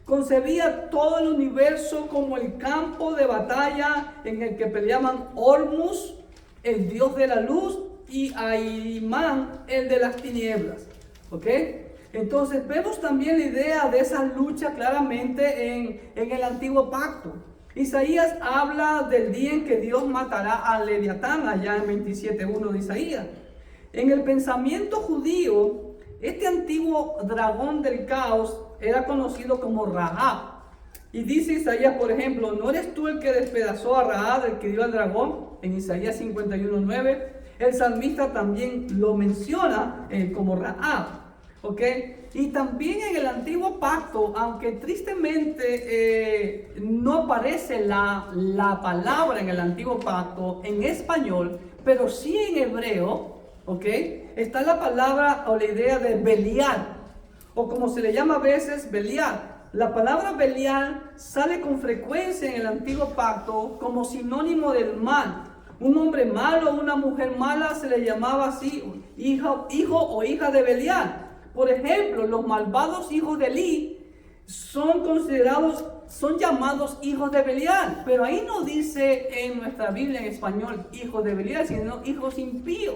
concebía todo el universo como el campo de batalla en el que peleaban Hormuz, el dios de la luz, y Ahriman, el de las tinieblas. ¿Ok? Entonces vemos también la idea de esa lucha claramente en el antiguo pacto. Isaías habla del día en que Dios matará a Leviatán, allá en 27:1 de Isaías. En el pensamiento judío, este antiguo dragón del caos era conocido como Rahab. Y dice Isaías, por ejemplo, ¿no eres tú el que despedazó a Rahab, el que dio al dragón? En Isaías 51:9. El salmista también lo menciona como Rahab. ¿Ok? Y también en el antiguo pacto, aunque tristemente no aparece la palabra en el antiguo pacto en español, pero sí en hebreo, ¿ok? Está la palabra o la idea de Belial, o como se le llama a veces, Belial. La palabra Belial sale con frecuencia en el antiguo pacto como sinónimo del mal. Un hombre malo, una mujer mala se le llamaba así, hijo o hija de Belial. Por ejemplo, los malvados hijos de Elí son llamados hijos de Belial, pero ahí no dice en nuestra Biblia en español hijos de Belial, sino hijos impíos.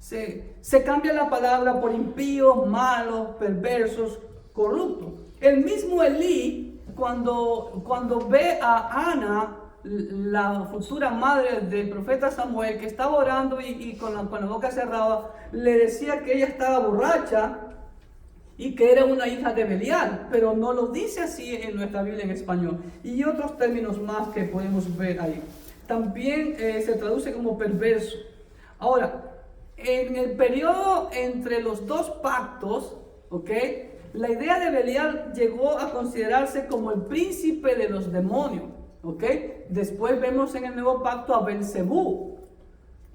Se cambia la palabra por impíos, malos, perversos, corruptos. El mismo Elí, cuando ve a Ana, la futura madre del profeta Samuel, que estaba orando y con la boca cerrada, le decía que ella estaba borracha y que era una hija de Belial, pero no lo dice así en nuestra Biblia en español. Y otros términos más que podemos ver ahí. También se traduce como perverso. Ahora, en el periodo entre los dos pactos, ¿ok?, la idea de Belial llegó a considerarse como el príncipe de los demonios. ¿Ok? Después vemos en el nuevo pacto a Belcebú.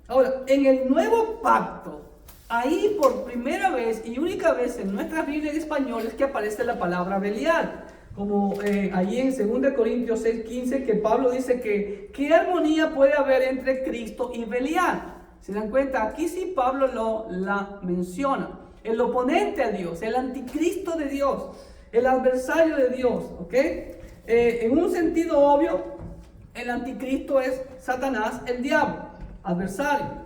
Ahora, en el nuevo pacto, ahí por primera vez y única vez en nuestra Biblia en español es que aparece la palabra Belial. Como ahí en 2 Corintios 6:15, que Pablo dice que ¿qué armonía puede haber entre Cristo y Belial? ¿Se dan cuenta? Aquí sí Pablo la menciona. El oponente a Dios, el anticristo de Dios, el adversario de Dios. ¿Ok? En un sentido obvio, el anticristo es Satanás, el diablo, adversario.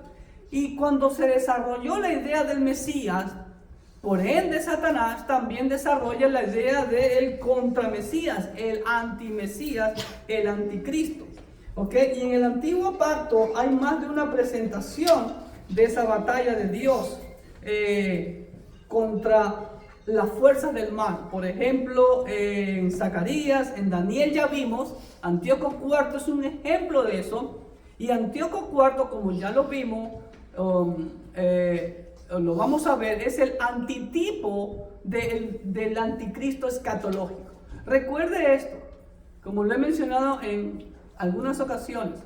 Y cuando se desarrolló la idea del Mesías, por ende Satanás también desarrolla la idea del contramesías, el antimesías, el anticristo. ¿Ok? Y en el antiguo pacto hay más de una presentación de esa batalla de Dios contra las fuerzas del mal. Por ejemplo, en Zacarías, en Daniel ya vimos, Antíoco IV es un ejemplo de eso. Y Antíoco IV, como ya lo vimos, lo vamos a ver, es el antitipo del anticristo escatológico. Recuerde esto, como lo he mencionado en algunas ocasiones.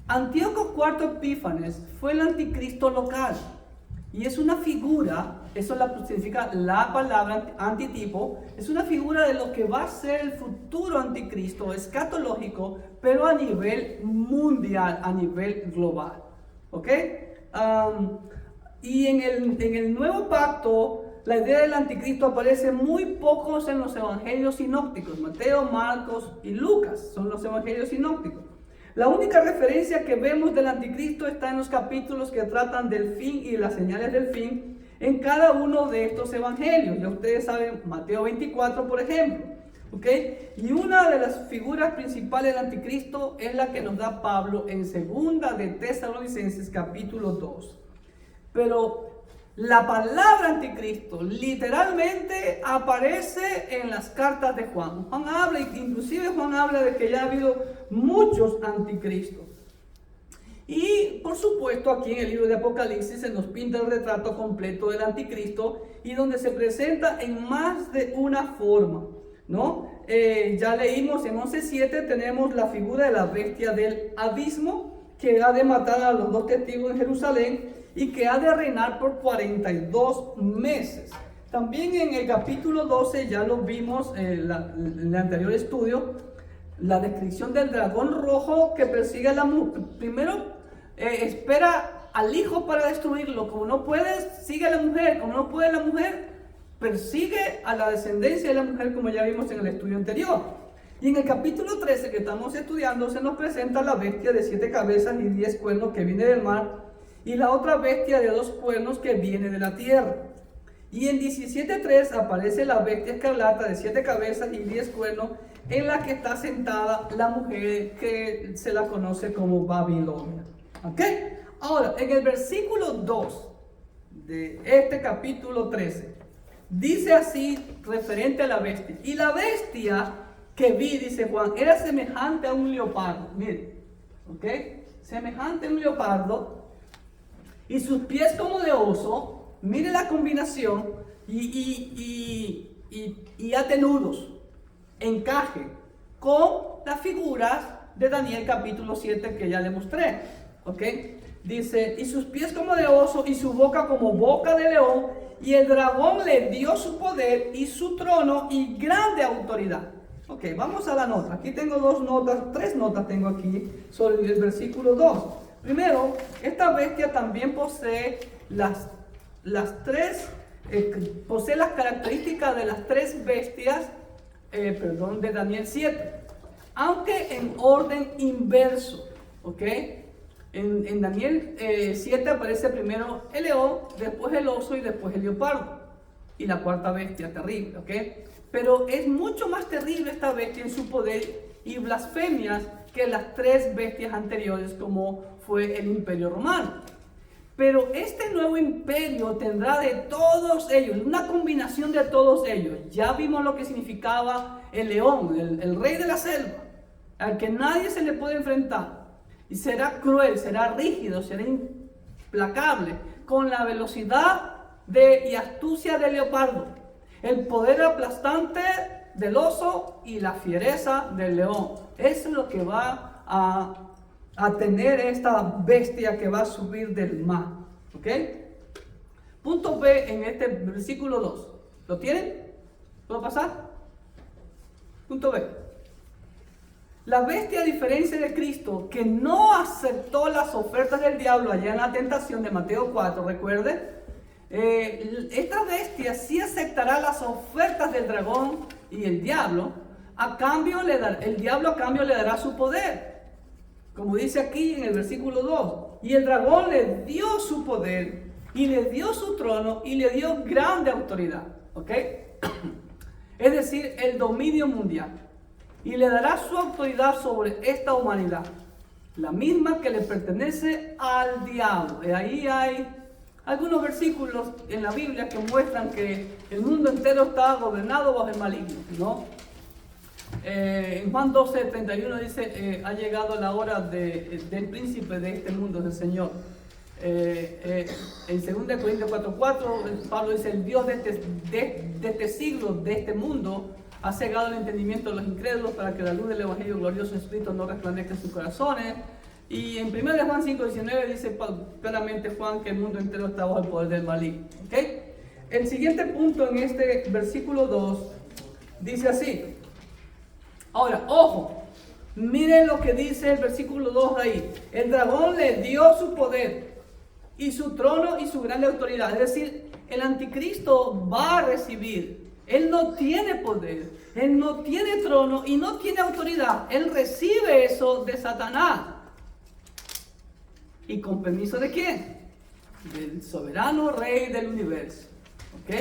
Antíoco IV Epífanes fue el anticristo local. Y es una figura, eso significa la palabra antitipo, es una figura de lo que va a ser el futuro anticristo escatológico, pero a nivel mundial, a nivel global. ¿Ok? Y en el nuevo pacto, la idea del anticristo aparece muy pocos en los evangelios sinópticos. Mateo, Marcos y Lucas son los evangelios sinópticos. La única referencia que vemos del anticristo está en los capítulos que tratan del fin y las señales del fin en cada uno de estos evangelios. Ya ustedes saben, Mateo 24, por ejemplo. ¿Okay? Y una de las figuras principales del anticristo es la que nos da Pablo en segunda de Tesalonicenses capítulo 2. Pero la palabra anticristo literalmente aparece en las cartas de Juan. Juan habla de que ya ha habido muchos anticristos. Y por supuesto aquí en el libro de Apocalipsis se nos pinta el retrato completo del anticristo y donde se presenta en más de una forma, ¿no? Ya leímos en 11:7 tenemos la figura de la bestia del abismo que ha de matar a los 2 testigos en Jerusalén y que ha de reinar por 42 meses. También en el capítulo 12, ya lo vimos en el anterior estudio, la descripción del dragón rojo que persigue a la mujer. Primero espera al hijo para destruirlo. Como no puede, sigue a la mujer. Como no puede la mujer, persigue a la descendencia de la mujer, como ya vimos en el estudio anterior. Y en el capítulo 13 que estamos estudiando, se nos presenta la bestia de 7 cabezas y 10 cuernos que viene del mar, y la otra bestia de 2 cuernos que viene de la tierra. Y en 17:3 aparece la bestia escarlata de 7 cabezas y 10 cuernos, en la que está sentada la mujer que se la conoce como Babilonia. ¿Ok? Ahora, en el versículo 2 de este capítulo 13, dice así referente a la bestia. Y la bestia que vi, dice Juan, era semejante a un leopardo. Miren, ¿ok? Semejante a un leopardo. Y sus pies como de oso, mire la combinación, y atenudos, encaje con las figuras de Daniel capítulo 7 que ya le mostré, ¿ok? Dice, y sus pies como de oso y su boca como boca de león, y el dragón le dio su poder y su trono y grande autoridad. Ok, vamos a la nota. Aquí tengo 3 notas tengo aquí sobre el versículo 2. Primero, esta bestia también posee las características de las 3 bestias de Daniel 7, aunque en orden inverso, ¿ok? En Daniel 7 aparece primero el león, después el oso y después el leopardo, y la 4ª bestia terrible, ¿ok? Pero es mucho más terrible esta bestia en su poder y blasfemias que las 3 bestias anteriores, como fue el Imperio Romano. Pero este nuevo imperio tendrá de todos ellos, una combinación de todos ellos. Ya vimos lo que significaba el león, el rey de la selva, al que nadie se le puede enfrentar. Y será cruel, será rígido, será implacable, con la velocidad y astucia del leopardo, el poder aplastante del oso y la fiereza del león. Eso es lo que va a tener esta bestia que va a subir del mar. ¿Ok? Punto B en este versículo 2. ¿Lo tienen? ¿Puedo pasar? Punto B. La bestia, a diferencia de Cristo, que no aceptó las ofertas del diablo allá en la tentación de Mateo 4, recuerde, esta bestia sí aceptará las ofertas del dragón y el diablo. El diablo a cambio le dará su poder, como dice aquí en el versículo 2. Y el dragón le dio su poder, y le dio su trono, y le dio grande autoridad. ¿Ok? Es decir, el dominio mundial. Y le dará su autoridad sobre esta humanidad, la misma que le pertenece al diablo. Y ahí hay algunos versículos en la Biblia que muestran que el mundo entero está gobernado bajo el maligno, ¿no? En Juan 12:31 dice, ha llegado la hora del príncipe de este mundo, del Señor. En 2 Corintios 4:4, Pablo dice, el Dios de este siglo, de este mundo, ha cegado el entendimiento de los incrédulos para que la luz del evangelio glorioso Espíritu no resplandezca en sus corazones. Y en 1 Juan 5:19 dice claramente Juan que el mundo entero está bajo el poder del maligno. ¿Okay? El siguiente punto en este versículo 2 dice así. Ahora, ojo, miren lo que dice el versículo 2 ahí. El dragón le dio su poder y su trono y su grande autoridad. Es decir, el anticristo va a recibir. Él no tiene poder, él no tiene trono y no tiene autoridad. Él recibe eso de Satanás. ¿Y con permiso de quién? Del soberano rey del universo. ¿Ok?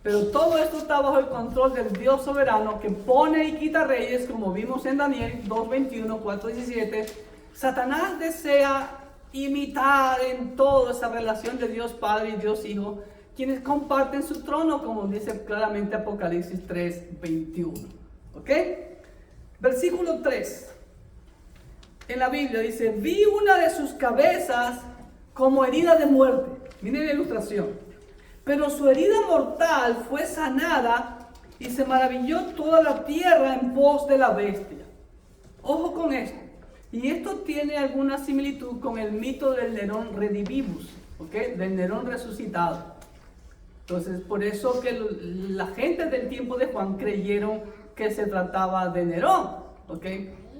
Pero todo esto está bajo el control del Dios soberano que pone y quita reyes, como vimos en Daniel 2:21, 4:17. Satanás desea imitar en todo esa relación de Dios Padre y Dios Hijo, quienes comparten su trono, como dice claramente Apocalipsis 3:21. ¿Ok? Versículo 3. En la Biblia dice, vi una de sus cabezas como herida de muerte. Miren la ilustración. Pero su herida mortal fue sanada y se maravilló toda la tierra en pos de la bestia. Ojo con esto. Y esto tiene alguna similitud con el mito del Nerón redivivus, ¿ok? Del Nerón resucitado. Entonces, por eso que la gente del tiempo de Juan creyeron que se trataba de Nerón, ¿ok?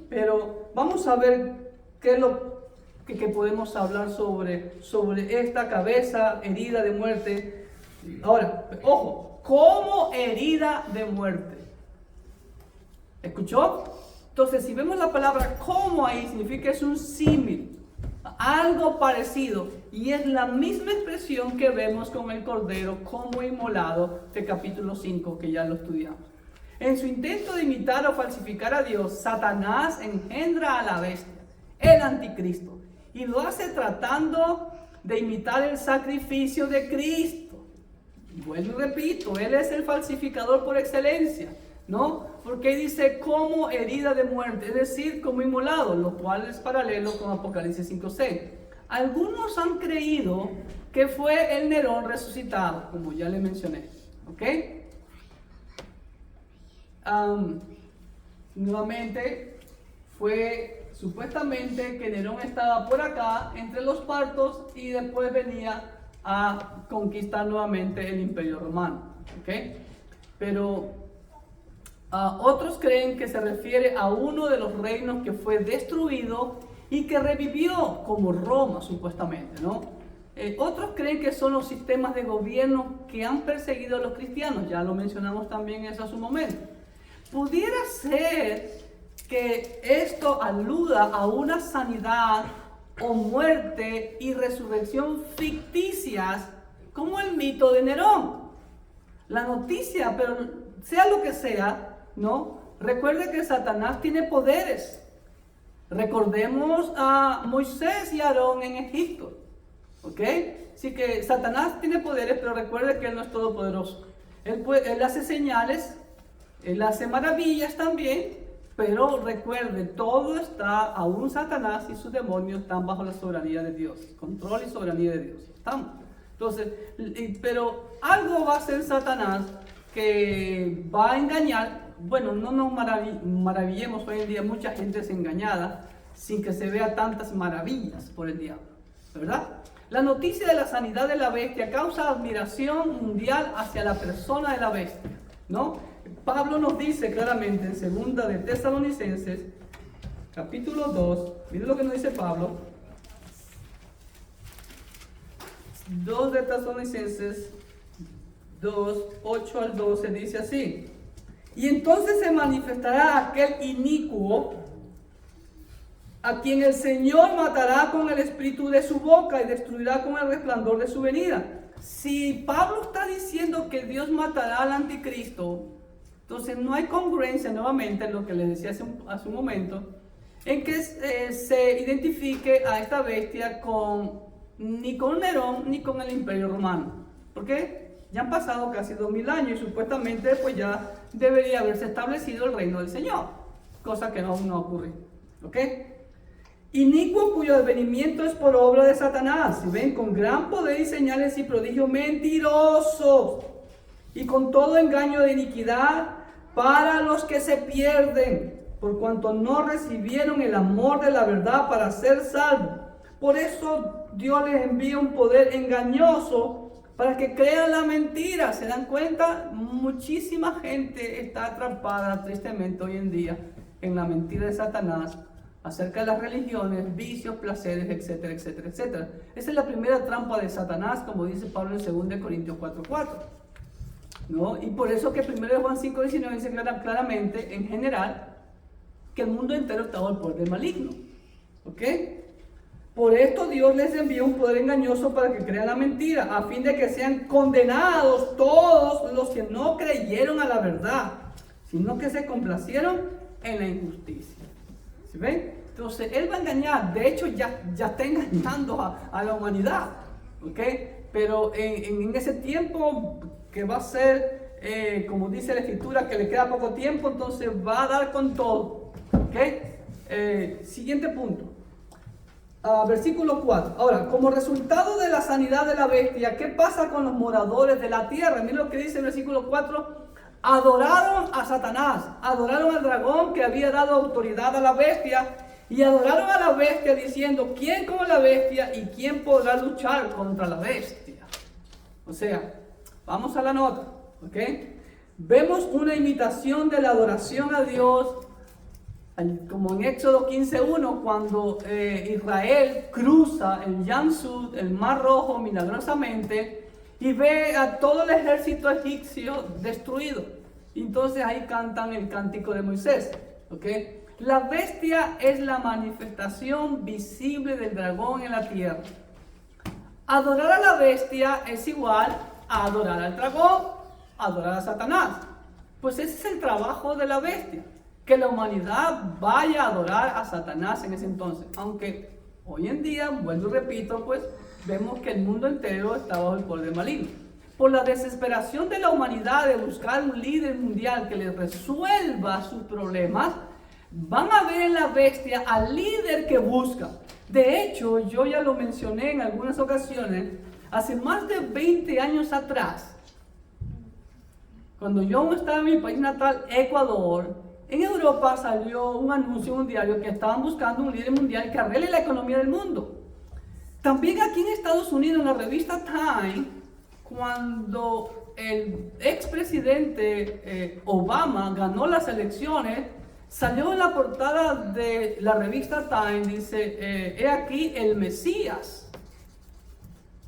Pero vamos a ver qué es lo que podemos hablar sobre esta cabeza herida de muerte. Ahora, ojo, como herida de muerte. ¿Escuchó? Entonces, si vemos la palabra como ahí, significa que es un símil, algo parecido. Y es la misma expresión que vemos con el cordero como inmolado de capítulo 5, que ya lo estudiamos. En su intento de imitar o falsificar a Dios, Satanás engendra a la bestia, el anticristo, y lo hace tratando de imitar el sacrificio de Cristo. Bueno, repito, él es el falsificador por excelencia, ¿no? Porque dice como herida de muerte, es decir, como inmolado, lo cual es paralelo con Apocalipsis 5:6. Algunos han creído que fue el Nerón resucitado, como ya le mencioné, ¿ok? Nuevamente fue supuestamente que Nerón estaba por acá entre los partos y después venía a conquistar nuevamente el Imperio Romano, ¿ok? Pero otros creen que se refiere a uno de los reinos que fue destruido y que revivió, como Roma supuestamente, ¿no? Otros creen que son los sistemas de gobierno que han perseguido a los cristianos, ya lo mencionamos también eso a su momento. Pudiera ser que esto aluda a una sanidad o muerte y resurrección ficticias como el mito de Nerón. La noticia, pero sea lo que sea, ¿no? Recuerde que Satanás tiene poderes. Recordemos a Moisés y Aarón en Egipto, ¿ok? Así que Satanás tiene poderes, pero recuerde que él no es todopoderoso. Él hace señales, él hace maravillas también, pero recuerde, todo está, aún Satanás y sus demonios están bajo la soberanía de Dios, control y soberanía de Dios. ¿Estamos? Entonces, pero algo va a hacer Satanás que va a engañar. Bueno, no nos maravillemos, hoy en día mucha gente es engañada sin que se vea tantas maravillas por el diablo, ¿verdad? La noticia de la sanidad de la bestia causa admiración mundial hacia la persona de la bestia, ¿no? Pablo nos dice claramente en 2 de Tesalonicenses, capítulo 2, miren lo que nos dice Pablo. 2 de Tesalonicenses 2, 8 al 12 dice así: y entonces se manifestará aquel inicuo a quien el Señor matará con el espíritu de su boca y destruirá con el resplandor de su venida. Si Pablo está diciendo que Dios matará al anticristo, entonces no hay congruencia nuevamente en lo que les decía hace un momento, en que se identifique a esta bestia ni con Nerón ni con el Imperio Romano. ¿Por qué? Ya han pasado casi 2000 años y supuestamente pues ya debería haberse establecido el reino del Señor, cosa que aún no ocurre. ¿Ok? Inicuo cuyo advenimiento es por obra de Satanás, si ven, con gran poder y señales y prodigios mentirosos y con todo engaño de iniquidad para los que se pierden, por cuanto no recibieron el amor de la verdad para ser salvos. Por eso Dios les envía un poder engañoso para que crean la mentira. ¿Se dan cuenta? Muchísima gente está atrapada tristemente hoy en día en la mentira de Satanás acerca de las religiones, vicios, placeres, etcétera, etcétera, etcétera. Esa es la primera trampa de Satanás, como dice Pablo en 2 Corintios 4:4. ¿No? Y por eso que 1 Juan 5:19 dice claramente, en general, que el mundo entero está bajo el poder del maligno. ¿Ok? Por esto Dios les envía un poder engañoso para que crean la mentira, a fin de que sean condenados todos los que no creyeron a la verdad, sino que se complacieron en la injusticia. ¿Sí ven? Entonces Él va a engañar, de hecho ya está engañando a la humanidad. ¿Ok? Pero en ese tiempo que va a ser, como dice la Escritura, que le queda poco tiempo, entonces va a dar con todo. ¿Ok? Siguiente punto. Versículo 4. Ahora, como resultado de la sanidad de la bestia, ¿qué pasa con los moradores de la tierra? Miren lo que dice el versículo 4. Adoraron a Satanás, adoraron al dragón que había dado autoridad a la bestia, y adoraron a la bestia diciendo, ¿quién como la bestia y quién podrá luchar contra la bestia? O sea, vamos a la nota, ¿ok? Vemos una imitación de la adoración a Dios, como en Éxodo 15:1, cuando Israel cruza el Yam-sud, el Mar Rojo, milagrosamente, y ve a todo el ejército egipcio destruido. Entonces ahí cantan el cántico de Moisés. ¿Ok? La bestia es la manifestación visible del dragón en la tierra. Adorar a la bestia es igual a adorar al dragón, adorar a Satanás. Pues ese es el trabajo de la bestia, que la humanidad vaya a adorar a Satanás en ese entonces. Aunque hoy en día, vuelvo y repito, pues vemos que el mundo entero está bajo el poder del maligno. Por la desesperación de la humanidad de buscar un líder mundial que les resuelva sus problemas, van a ver en la bestia al líder que busca. De hecho, yo ya lo mencioné en algunas ocasiones, hace más de 20 años atrás, cuando yo estaba en mi país natal, Ecuador, en Europa salió un anuncio en un diario que estaban buscando un líder mundial que arregle la economía del mundo. También aquí en Estados Unidos, en la revista Time, cuando el expresidente Obama ganó las elecciones, salió en la portada de la revista Time, dice, he aquí el Mesías.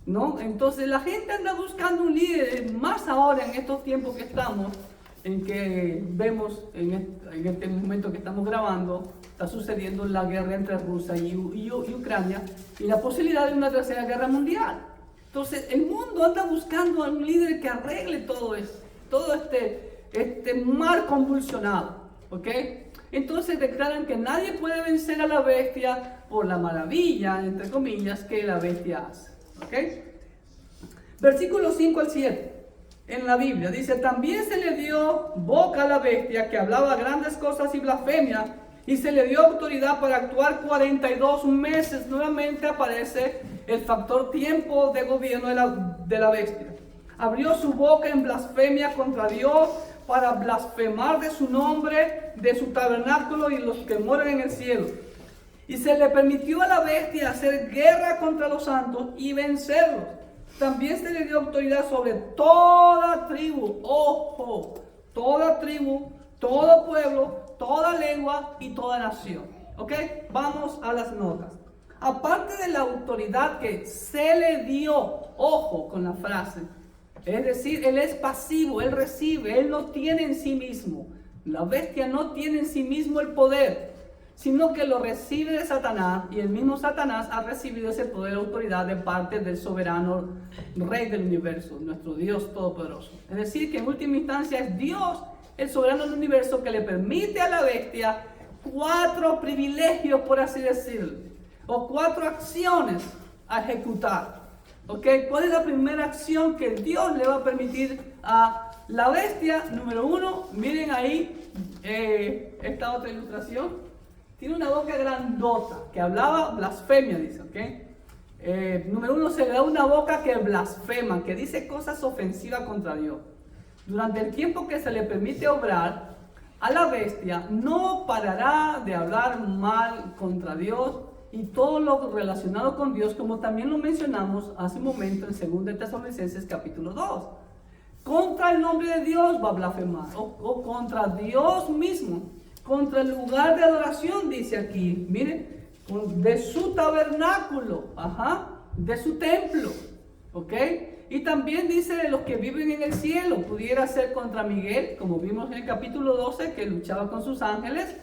¿No? Entonces la gente anda buscando un líder, más ahora en estos tiempos que estamos, en que vemos, en este momento que estamos grabando, está sucediendo la guerra entre Rusia y Ucrania y la posibilidad de una tercera guerra mundial. Entonces el mundo anda buscando a un líder que arregle todo esto, todo este mar convulsionado. ¿Ok? Entonces declaran que nadie puede vencer a la bestia por la maravilla, entre comillas, que la bestia hace. ¿Ok? Versículos 5 al 7. En la Biblia dice, también se le dio boca a la bestia que hablaba grandes cosas y blasfemia, y se le dio autoridad para actuar 42 meses. Nuevamente aparece el factor tiempo de gobierno de la bestia. Abrió su boca en blasfemia contra Dios para blasfemar de su nombre, de su tabernáculo y los que moran en el cielo. Y se le permitió a la bestia hacer guerra contra los santos y vencerlos. También se le dio autoridad sobre toda tribu, ojo, toda tribu, todo pueblo, toda lengua y toda nación. ¿Ok? Vamos a las notas. Aparte de la autoridad que se le dio, ojo con la frase, es decir, él es pasivo, él recibe, él no tiene en sí mismo. La bestia no tiene en sí mismo el poder, sino que lo recibe de Satanás, y el mismo Satanás ha recibido ese poder y autoridad de parte del soberano Rey del universo, nuestro Dios todopoderoso. Es decir, que en última instancia es Dios, el soberano del universo, que le permite a la bestia 4 privilegios, por así decirlo, o 4 acciones a ejecutar. ¿Ok? ¿Cuál es la primera acción que Dios le va a permitir a la bestia? Número 1, miren ahí esta otra ilustración. Tiene una boca grandota, que hablaba blasfemia, dice, ¿ok? Número 1, se le da una boca que blasfema, que dice cosas ofensivas contra Dios. Durante el tiempo que se le permite obrar, a la bestia, no parará de hablar mal contra Dios y todo lo relacionado con Dios, como también lo mencionamos hace un momento en 2 Tesalonicenses capítulo 2. Contra el nombre de Dios va a blasfemar, o contra Dios mismo, contra el lugar de adoración, dice aquí, miren, de su tabernáculo, de su templo, ¿ok? Y también dice de los que viven en el cielo, pudiera ser contra Miguel, como vimos en el capítulo 12, que luchaba con sus ángeles,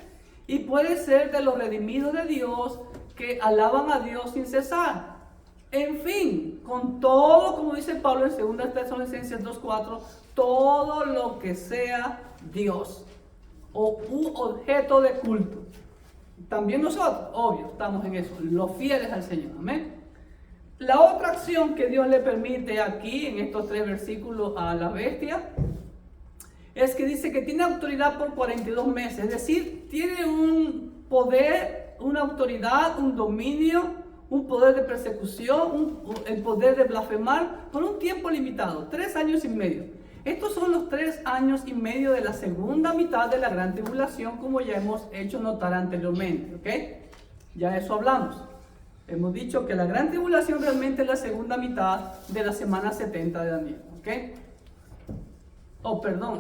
y puede ser de los redimidos de Dios, que alaban a Dios sin cesar. En fin, con todo, como dice Pablo en 2 Tesalonicenses 2:4, todo lo que sea Dios, o un objeto de culto. También nosotros, obvio, estamos en eso, los fieles al Señor, amén. La otra acción que Dios le permite aquí, en estos 3 versículos a la bestia, es que dice que tiene autoridad por 42 meses, es decir, tiene un poder, una autoridad, un dominio, un poder de persecución, el poder de blasfemar por un tiempo limitado, 3 años y medio. Estos son los 3 años y medio de la segunda mitad de la gran tribulación, como ya hemos hecho notar anteriormente, ¿ok? Ya eso hablamos. Hemos dicho que la gran tribulación realmente es la segunda mitad de la semana 70 de Daniel, ¿ok?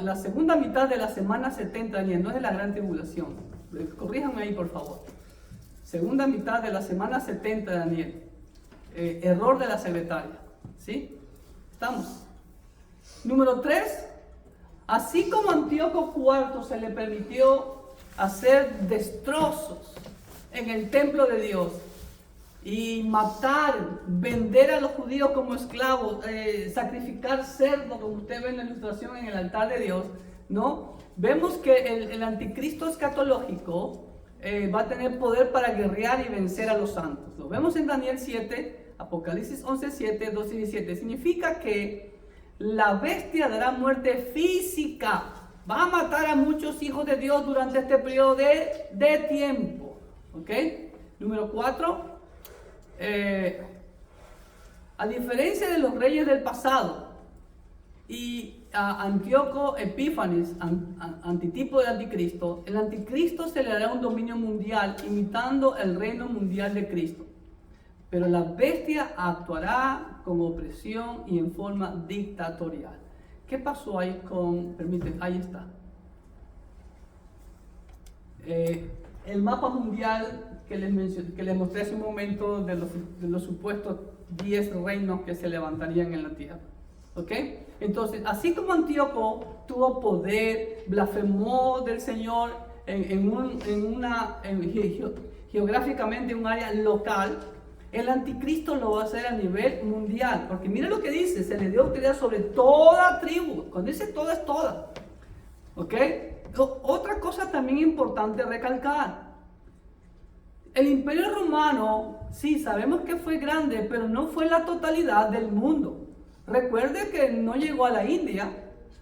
La segunda mitad de la semana 70 de Daniel, no es de la gran tribulación. Corríjanme ahí, por favor. Segunda mitad de la semana 70 de Daniel. Error de la secretaria, ¿sí? ¿Estamos? Número 3, así como a Antíoco IV se le permitió hacer destrozos en el templo de Dios y matar, vender a los judíos como esclavos, sacrificar cerdo, como usted ve en la ilustración en el altar de Dios, ¿no? Vemos que el anticristo escatológico va a tener poder para guerrear y vencer a los santos. Lo vemos en Daniel 7, Apocalipsis 11, 7, 12 y 17. Significa que la bestia dará muerte física. Va a matar a muchos hijos de Dios durante este periodo de tiempo. ¿Ok? Número 4. A diferencia de los reyes del pasado y a Antíoco Epífanes, antitipo del anticristo, el anticristo se le dará un dominio mundial imitando el reino mundial de Cristo. Pero la bestia actuará con opresión y en forma dictatorial. ¿Qué pasó ahí permiten, ahí está. El mapa mundial que les mostré hace un momento de los supuestos 10 reinos que se levantarían en la tierra. ¿Ok? Entonces, así como Antíoco tuvo poder, blasfemó del Señor geográficamente en un área local, el anticristo lo va a hacer a nivel mundial, porque mira lo que dice, se le dio autoridad sobre toda tribu. Cuando dice toda, es toda. ¿Ok? Otra cosa también importante recalcar, el imperio romano, sí, sabemos que fue grande, pero no fue la totalidad del mundo. Recuerde que no llegó a la India,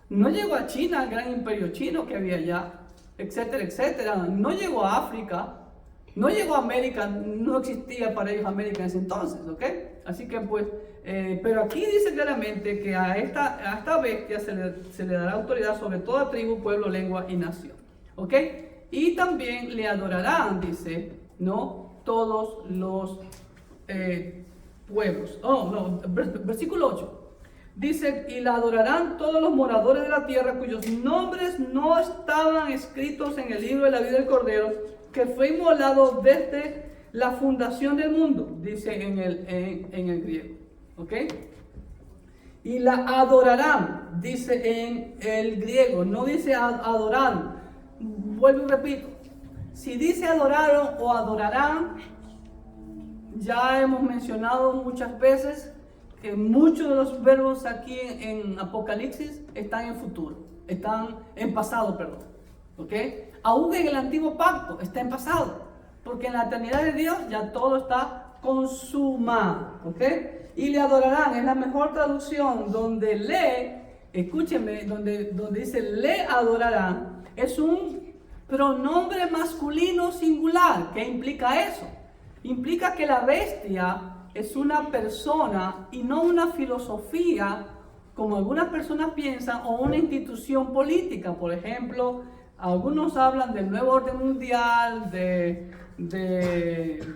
no llegó a China, el gran imperio chino que había allá, etcétera, etcétera. No llegó a África, no llegó a América, no existía para ellos América en ese entonces, ¿ok? Así que pues, pero aquí dice claramente que a esta bestia se le dará autoridad sobre toda tribu, pueblo, lengua y nación, ¿ok? Y también le adorarán, dice, ¿no? Todos los pueblos. Versículo 8. Dice, y la adorarán todos los moradores de la tierra cuyos nombres no estaban escritos en el libro de la vida del Cordero, que fue inmolado desde la fundación del mundo, dice en el griego. ¿Ok? Y la adorarán, dice en el griego, no dice adorar. Vuelvo y repito, si dice adoraron o adorarán, ya hemos mencionado muchas veces que muchos de los verbos aquí en Apocalipsis están en futuro, están en pasado, perdón. ¿Ok? Aún en el antiguo pacto está en pasado, porque en la eternidad de Dios ya todo está consumado. ¿Ok? Y le adorarán, es la mejor traducción, donde escúchenme, donde dice le adorarán, es un pronombre masculino singular. ¿Qué implica eso? Implica que la bestia es una persona y no una filosofía, como algunas personas piensan, o una institución política. Por ejemplo, Algunos hablan del nuevo orden mundial, de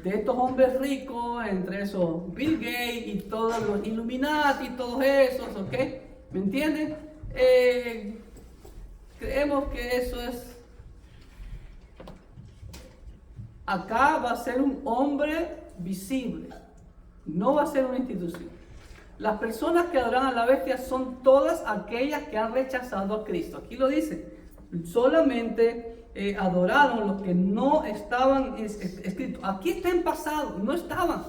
estos hombres ricos, entre esos Bill Gates y todos los Illuminati y todos esos, ¿ok? ¿Me entienden? Creemos que eso es... Acá va a ser un hombre visible, no va a ser una institución. Las personas que adoran a la bestia son todas aquellas que han rechazado a Cristo. Aquí lo dice, solamente adoraron los que no estaban escritos. Aquí está en pasado, no estaban.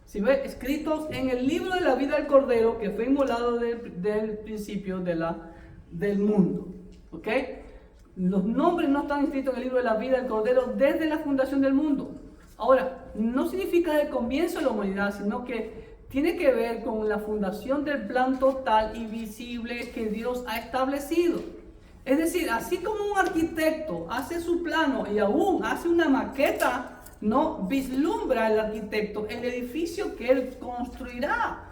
Si ve, escritos en el libro de la vida del Cordero, que fue inmolado del principio del mundo. ¿Ok? Los nombres no están escritos en el libro de la vida del Cordero desde la fundación del mundo. Ahora, no significa el comienzo de la humanidad, sino que tiene que ver con la fundación del plan total y visible que Dios ha establecido. Es decir, así como un arquitecto hace su plano y aún hace una maqueta, no vislumbra el arquitecto el edificio que él construirá.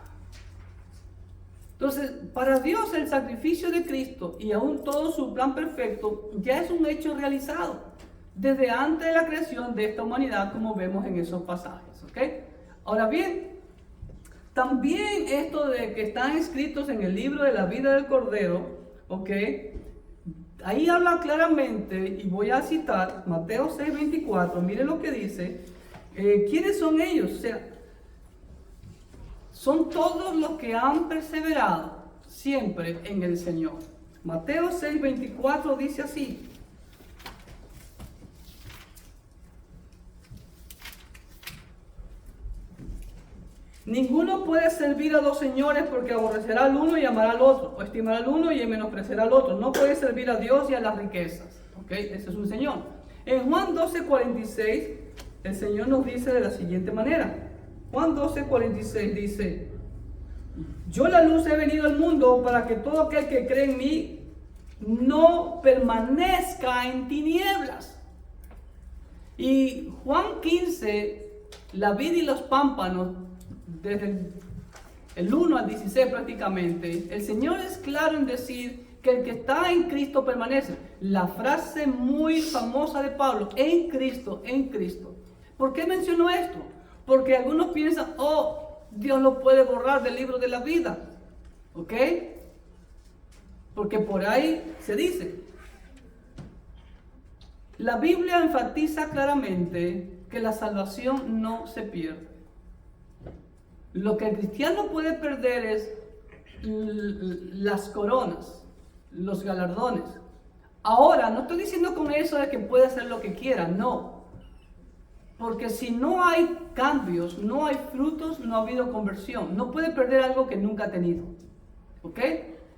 Entonces, para Dios el sacrificio de Cristo y aún todo su plan perfecto ya es un hecho realizado desde antes de la creación de esta humanidad, como vemos en esos pasajes. ¿Ok? Ahora bien, también esto de que están escritos en el libro de la vida del Cordero, ¿ok? Ahí habla claramente, y voy a citar Mateo 6:24, miren lo que dice. ¿Quiénes son ellos? O sea, son todos los que han perseverado siempre en el Señor. Mateo 6:24 dice así. Ninguno puede servir a dos señores, porque aborrecerá al uno y amará al otro, o estimará al uno y menospreciará al otro. No puede servir a Dios y a las riquezas. ¿Ok? Ese es un señor. En Juan 12:46, el Señor nos dice de la siguiente manera. Juan 12:46 dice: yo la luz he venido al mundo para que todo aquel que cree en mí no permanezca en tinieblas. Y Juan 15, la vid y los pámpanos, desde el 1 al 16 prácticamente, el Señor es claro en decir que el que está en Cristo permanece. La frase muy famosa de Pablo, en Cristo, en Cristo. ¿Por qué mencionó esto? Porque algunos piensan, Dios lo puede borrar del libro de la vida. ¿Ok? Porque por ahí se dice. La Biblia enfatiza claramente que la salvación no se pierde. Lo que el cristiano puede perder es las coronas, los galardones. Ahora, no estoy diciendo con eso de que puede hacer lo que quiera, no. Porque si no hay cambios, no hay frutos, no ha habido conversión. No puede perder algo que nunca ha tenido. ¿Ok?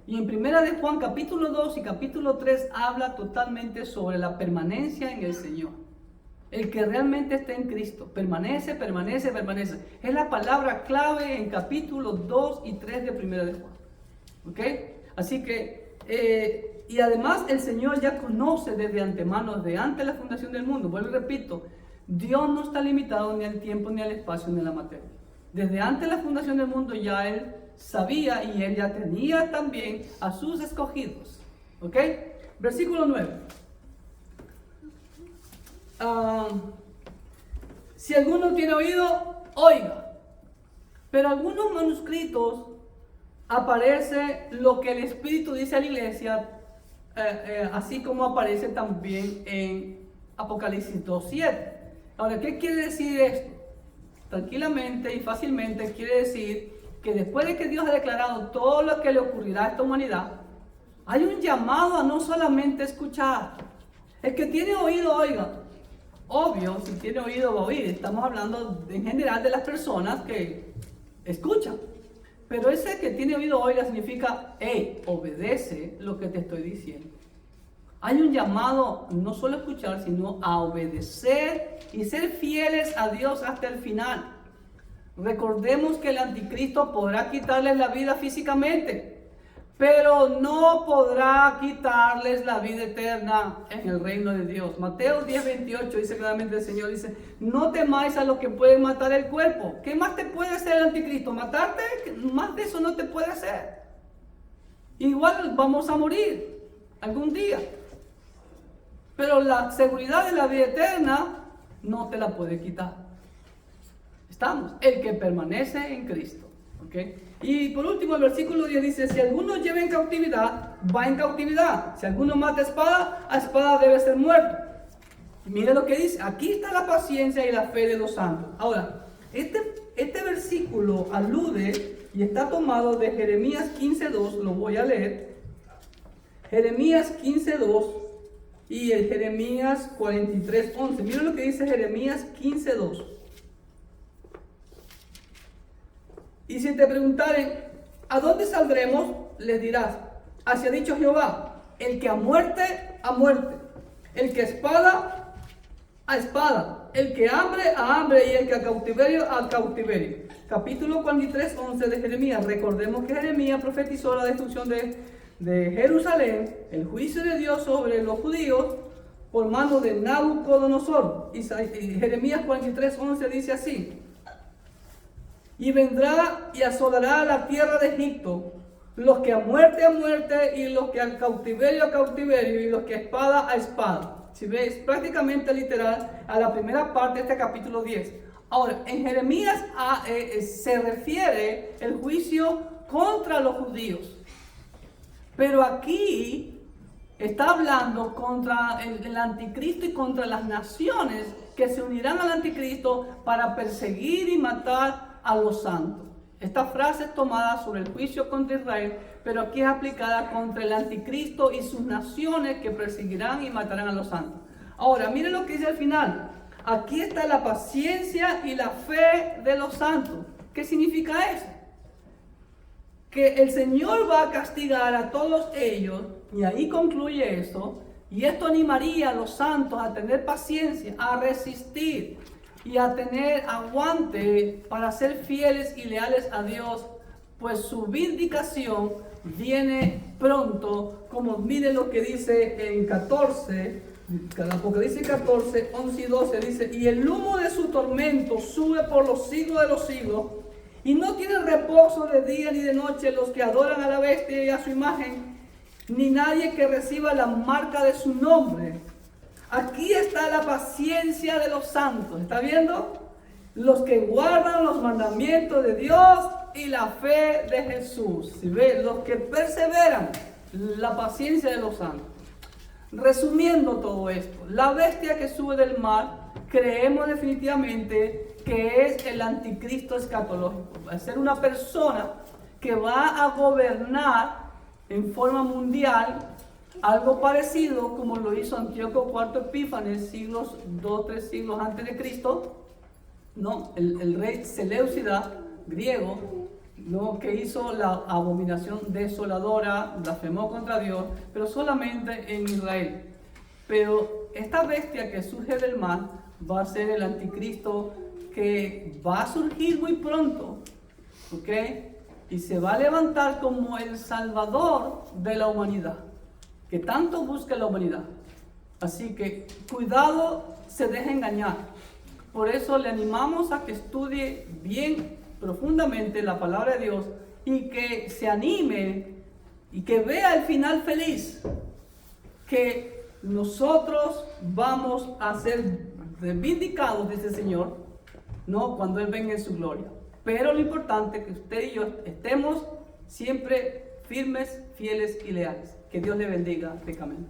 Y en Primera de Juan capítulo 2 y capítulo 3 habla totalmente sobre la permanencia en el Señor. El que realmente está en Cristo, permanece, permanece, permanece. Es la palabra clave en capítulos 2 y 3 de Primera de Juan. ¿Ok? Así que, y además el Señor ya conoce desde antemano, desde antes de la fundación del mundo. Vuelvo y repito, Dios no está limitado ni al tiempo, ni al espacio, ni a la materia. Desde antes de la fundación del mundo ya Él sabía y Él ya tenía también a sus escogidos. ¿Ok? Versículo 9. Si alguno tiene oído, oiga. Pero algunos manuscritos aparece lo que el Espíritu dice a la iglesia, así como aparece también en Apocalipsis 2:7. Ahora, ¿qué quiere decir esto? Tranquilamente y fácilmente quiere decir que después de que Dios ha declarado todo lo que le ocurrirá a esta humanidad, hay un llamado a no solamente escuchar. El que tiene oído, oiga. Obvio, si tiene oído va a oír. Estamos hablando en general de las personas que escuchan. Pero ese que tiene oído oiga significa, obedece lo que te estoy diciendo. Hay un llamado no solo a escuchar, sino a obedecer y ser fieles a Dios hasta el final. Recordemos que el anticristo podrá quitarles la vida físicamente, pero no podrá quitarles la vida eterna en el reino de Dios. Mateo 10:28 dice claramente el Señor, dice, no temáis a los que pueden matar el cuerpo. ¿Qué más te puede hacer el anticristo? ¿Matarte? Más de eso no te puede hacer. Igual vamos a morir algún día. Pero la seguridad de la vida eterna no te la puede quitar. Estamos, el que permanece en Cristo. ¿Okay? Y por último, el versículo 10 dice, si alguno lleva en cautividad, va en cautividad. Si alguno mata a espada debe ser muerto. Mire lo que dice, aquí está la paciencia y la fe de los santos. Ahora, este versículo alude y está tomado de Jeremías 15:2, lo voy a leer. Jeremías 15:2 y el Jeremías 43:11. Mire lo que dice Jeremías 15:2. Y si te preguntaren, ¿a dónde saldremos? Les dirás, así ha dicho Jehová, el que a muerte, el que a espada, a espada, el que hambre, a hambre, y el que a cautiverio, a cautiverio. Capítulo 43:11 de Jeremías. Recordemos que Jeremías profetizó la destrucción de Jerusalén, el juicio de Dios sobre los judíos por mano de Nabucodonosor. Y Jeremías 43:11 dice así, y vendrá y asolará la tierra de Egipto, los que a muerte, y los que a cautiverio, y los que a espada. Si ves, prácticamente literal a la primera parte de este capítulo 10. Ahora, en Jeremías se refiere el juicio contra los judíos. Pero aquí está hablando contra el anticristo y contra las naciones que se unirán al anticristo para perseguir y matar a los santos. Esta frase es tomada sobre el juicio contra Israel, pero aquí es aplicada contra el anticristo y sus naciones que perseguirán y matarán a los santos. Ahora, miren lo que dice al final. Aquí está la paciencia y la fe de los santos. ¿Qué significa eso? Que el Señor va a castigar a todos ellos, y ahí concluye eso, y esto animaría a los santos a tener paciencia, a resistir y a tener aguante para ser fieles y leales a Dios, pues su vindicación viene pronto, como miren lo que dice en 14, Apocalipsis 14, 11 y 12, dice, y el humo de su tormento sube por los siglos de los siglos, y no tienen reposo de día ni de noche los que adoran a la bestia y a su imagen, ni nadie que reciba la marca de su nombre. Aquí está la paciencia de los santos. ¿Está viendo? Los que guardan los mandamientos de Dios y la fe de Jesús. ¿Sí ve? Los que perseveran, la paciencia de los santos. Resumiendo todo esto, la bestia que sube del mar, creemos definitivamente que es el anticristo escatológico. Va a ser una persona que va a gobernar en forma mundial, algo parecido como lo hizo Antíoco IV Epífanes, 2-3 siglos antes de Cristo, ¿no? El rey Seleucida, griego, ¿no? Que hizo la abominación desoladora, blasfemó contra Dios, pero solamente en Israel. Pero esta bestia que surge del mar va a ser el anticristo que va a surgir muy pronto, ¿ok? Y se va a levantar como el salvador de la humanidad, que tanto busca la humanidad. Así que cuidado, se deja engañar. Por eso le animamos a que estudie bien profundamente la palabra de Dios y que se anime y que vea el final feliz, que nosotros vamos a ser reivindicados de ese Señor, ¿no? Cuando Él venga en su gloria. Pero lo importante es que usted y yo estemos siempre firmes, fieles y leales. Que Dios le bendiga ricamente.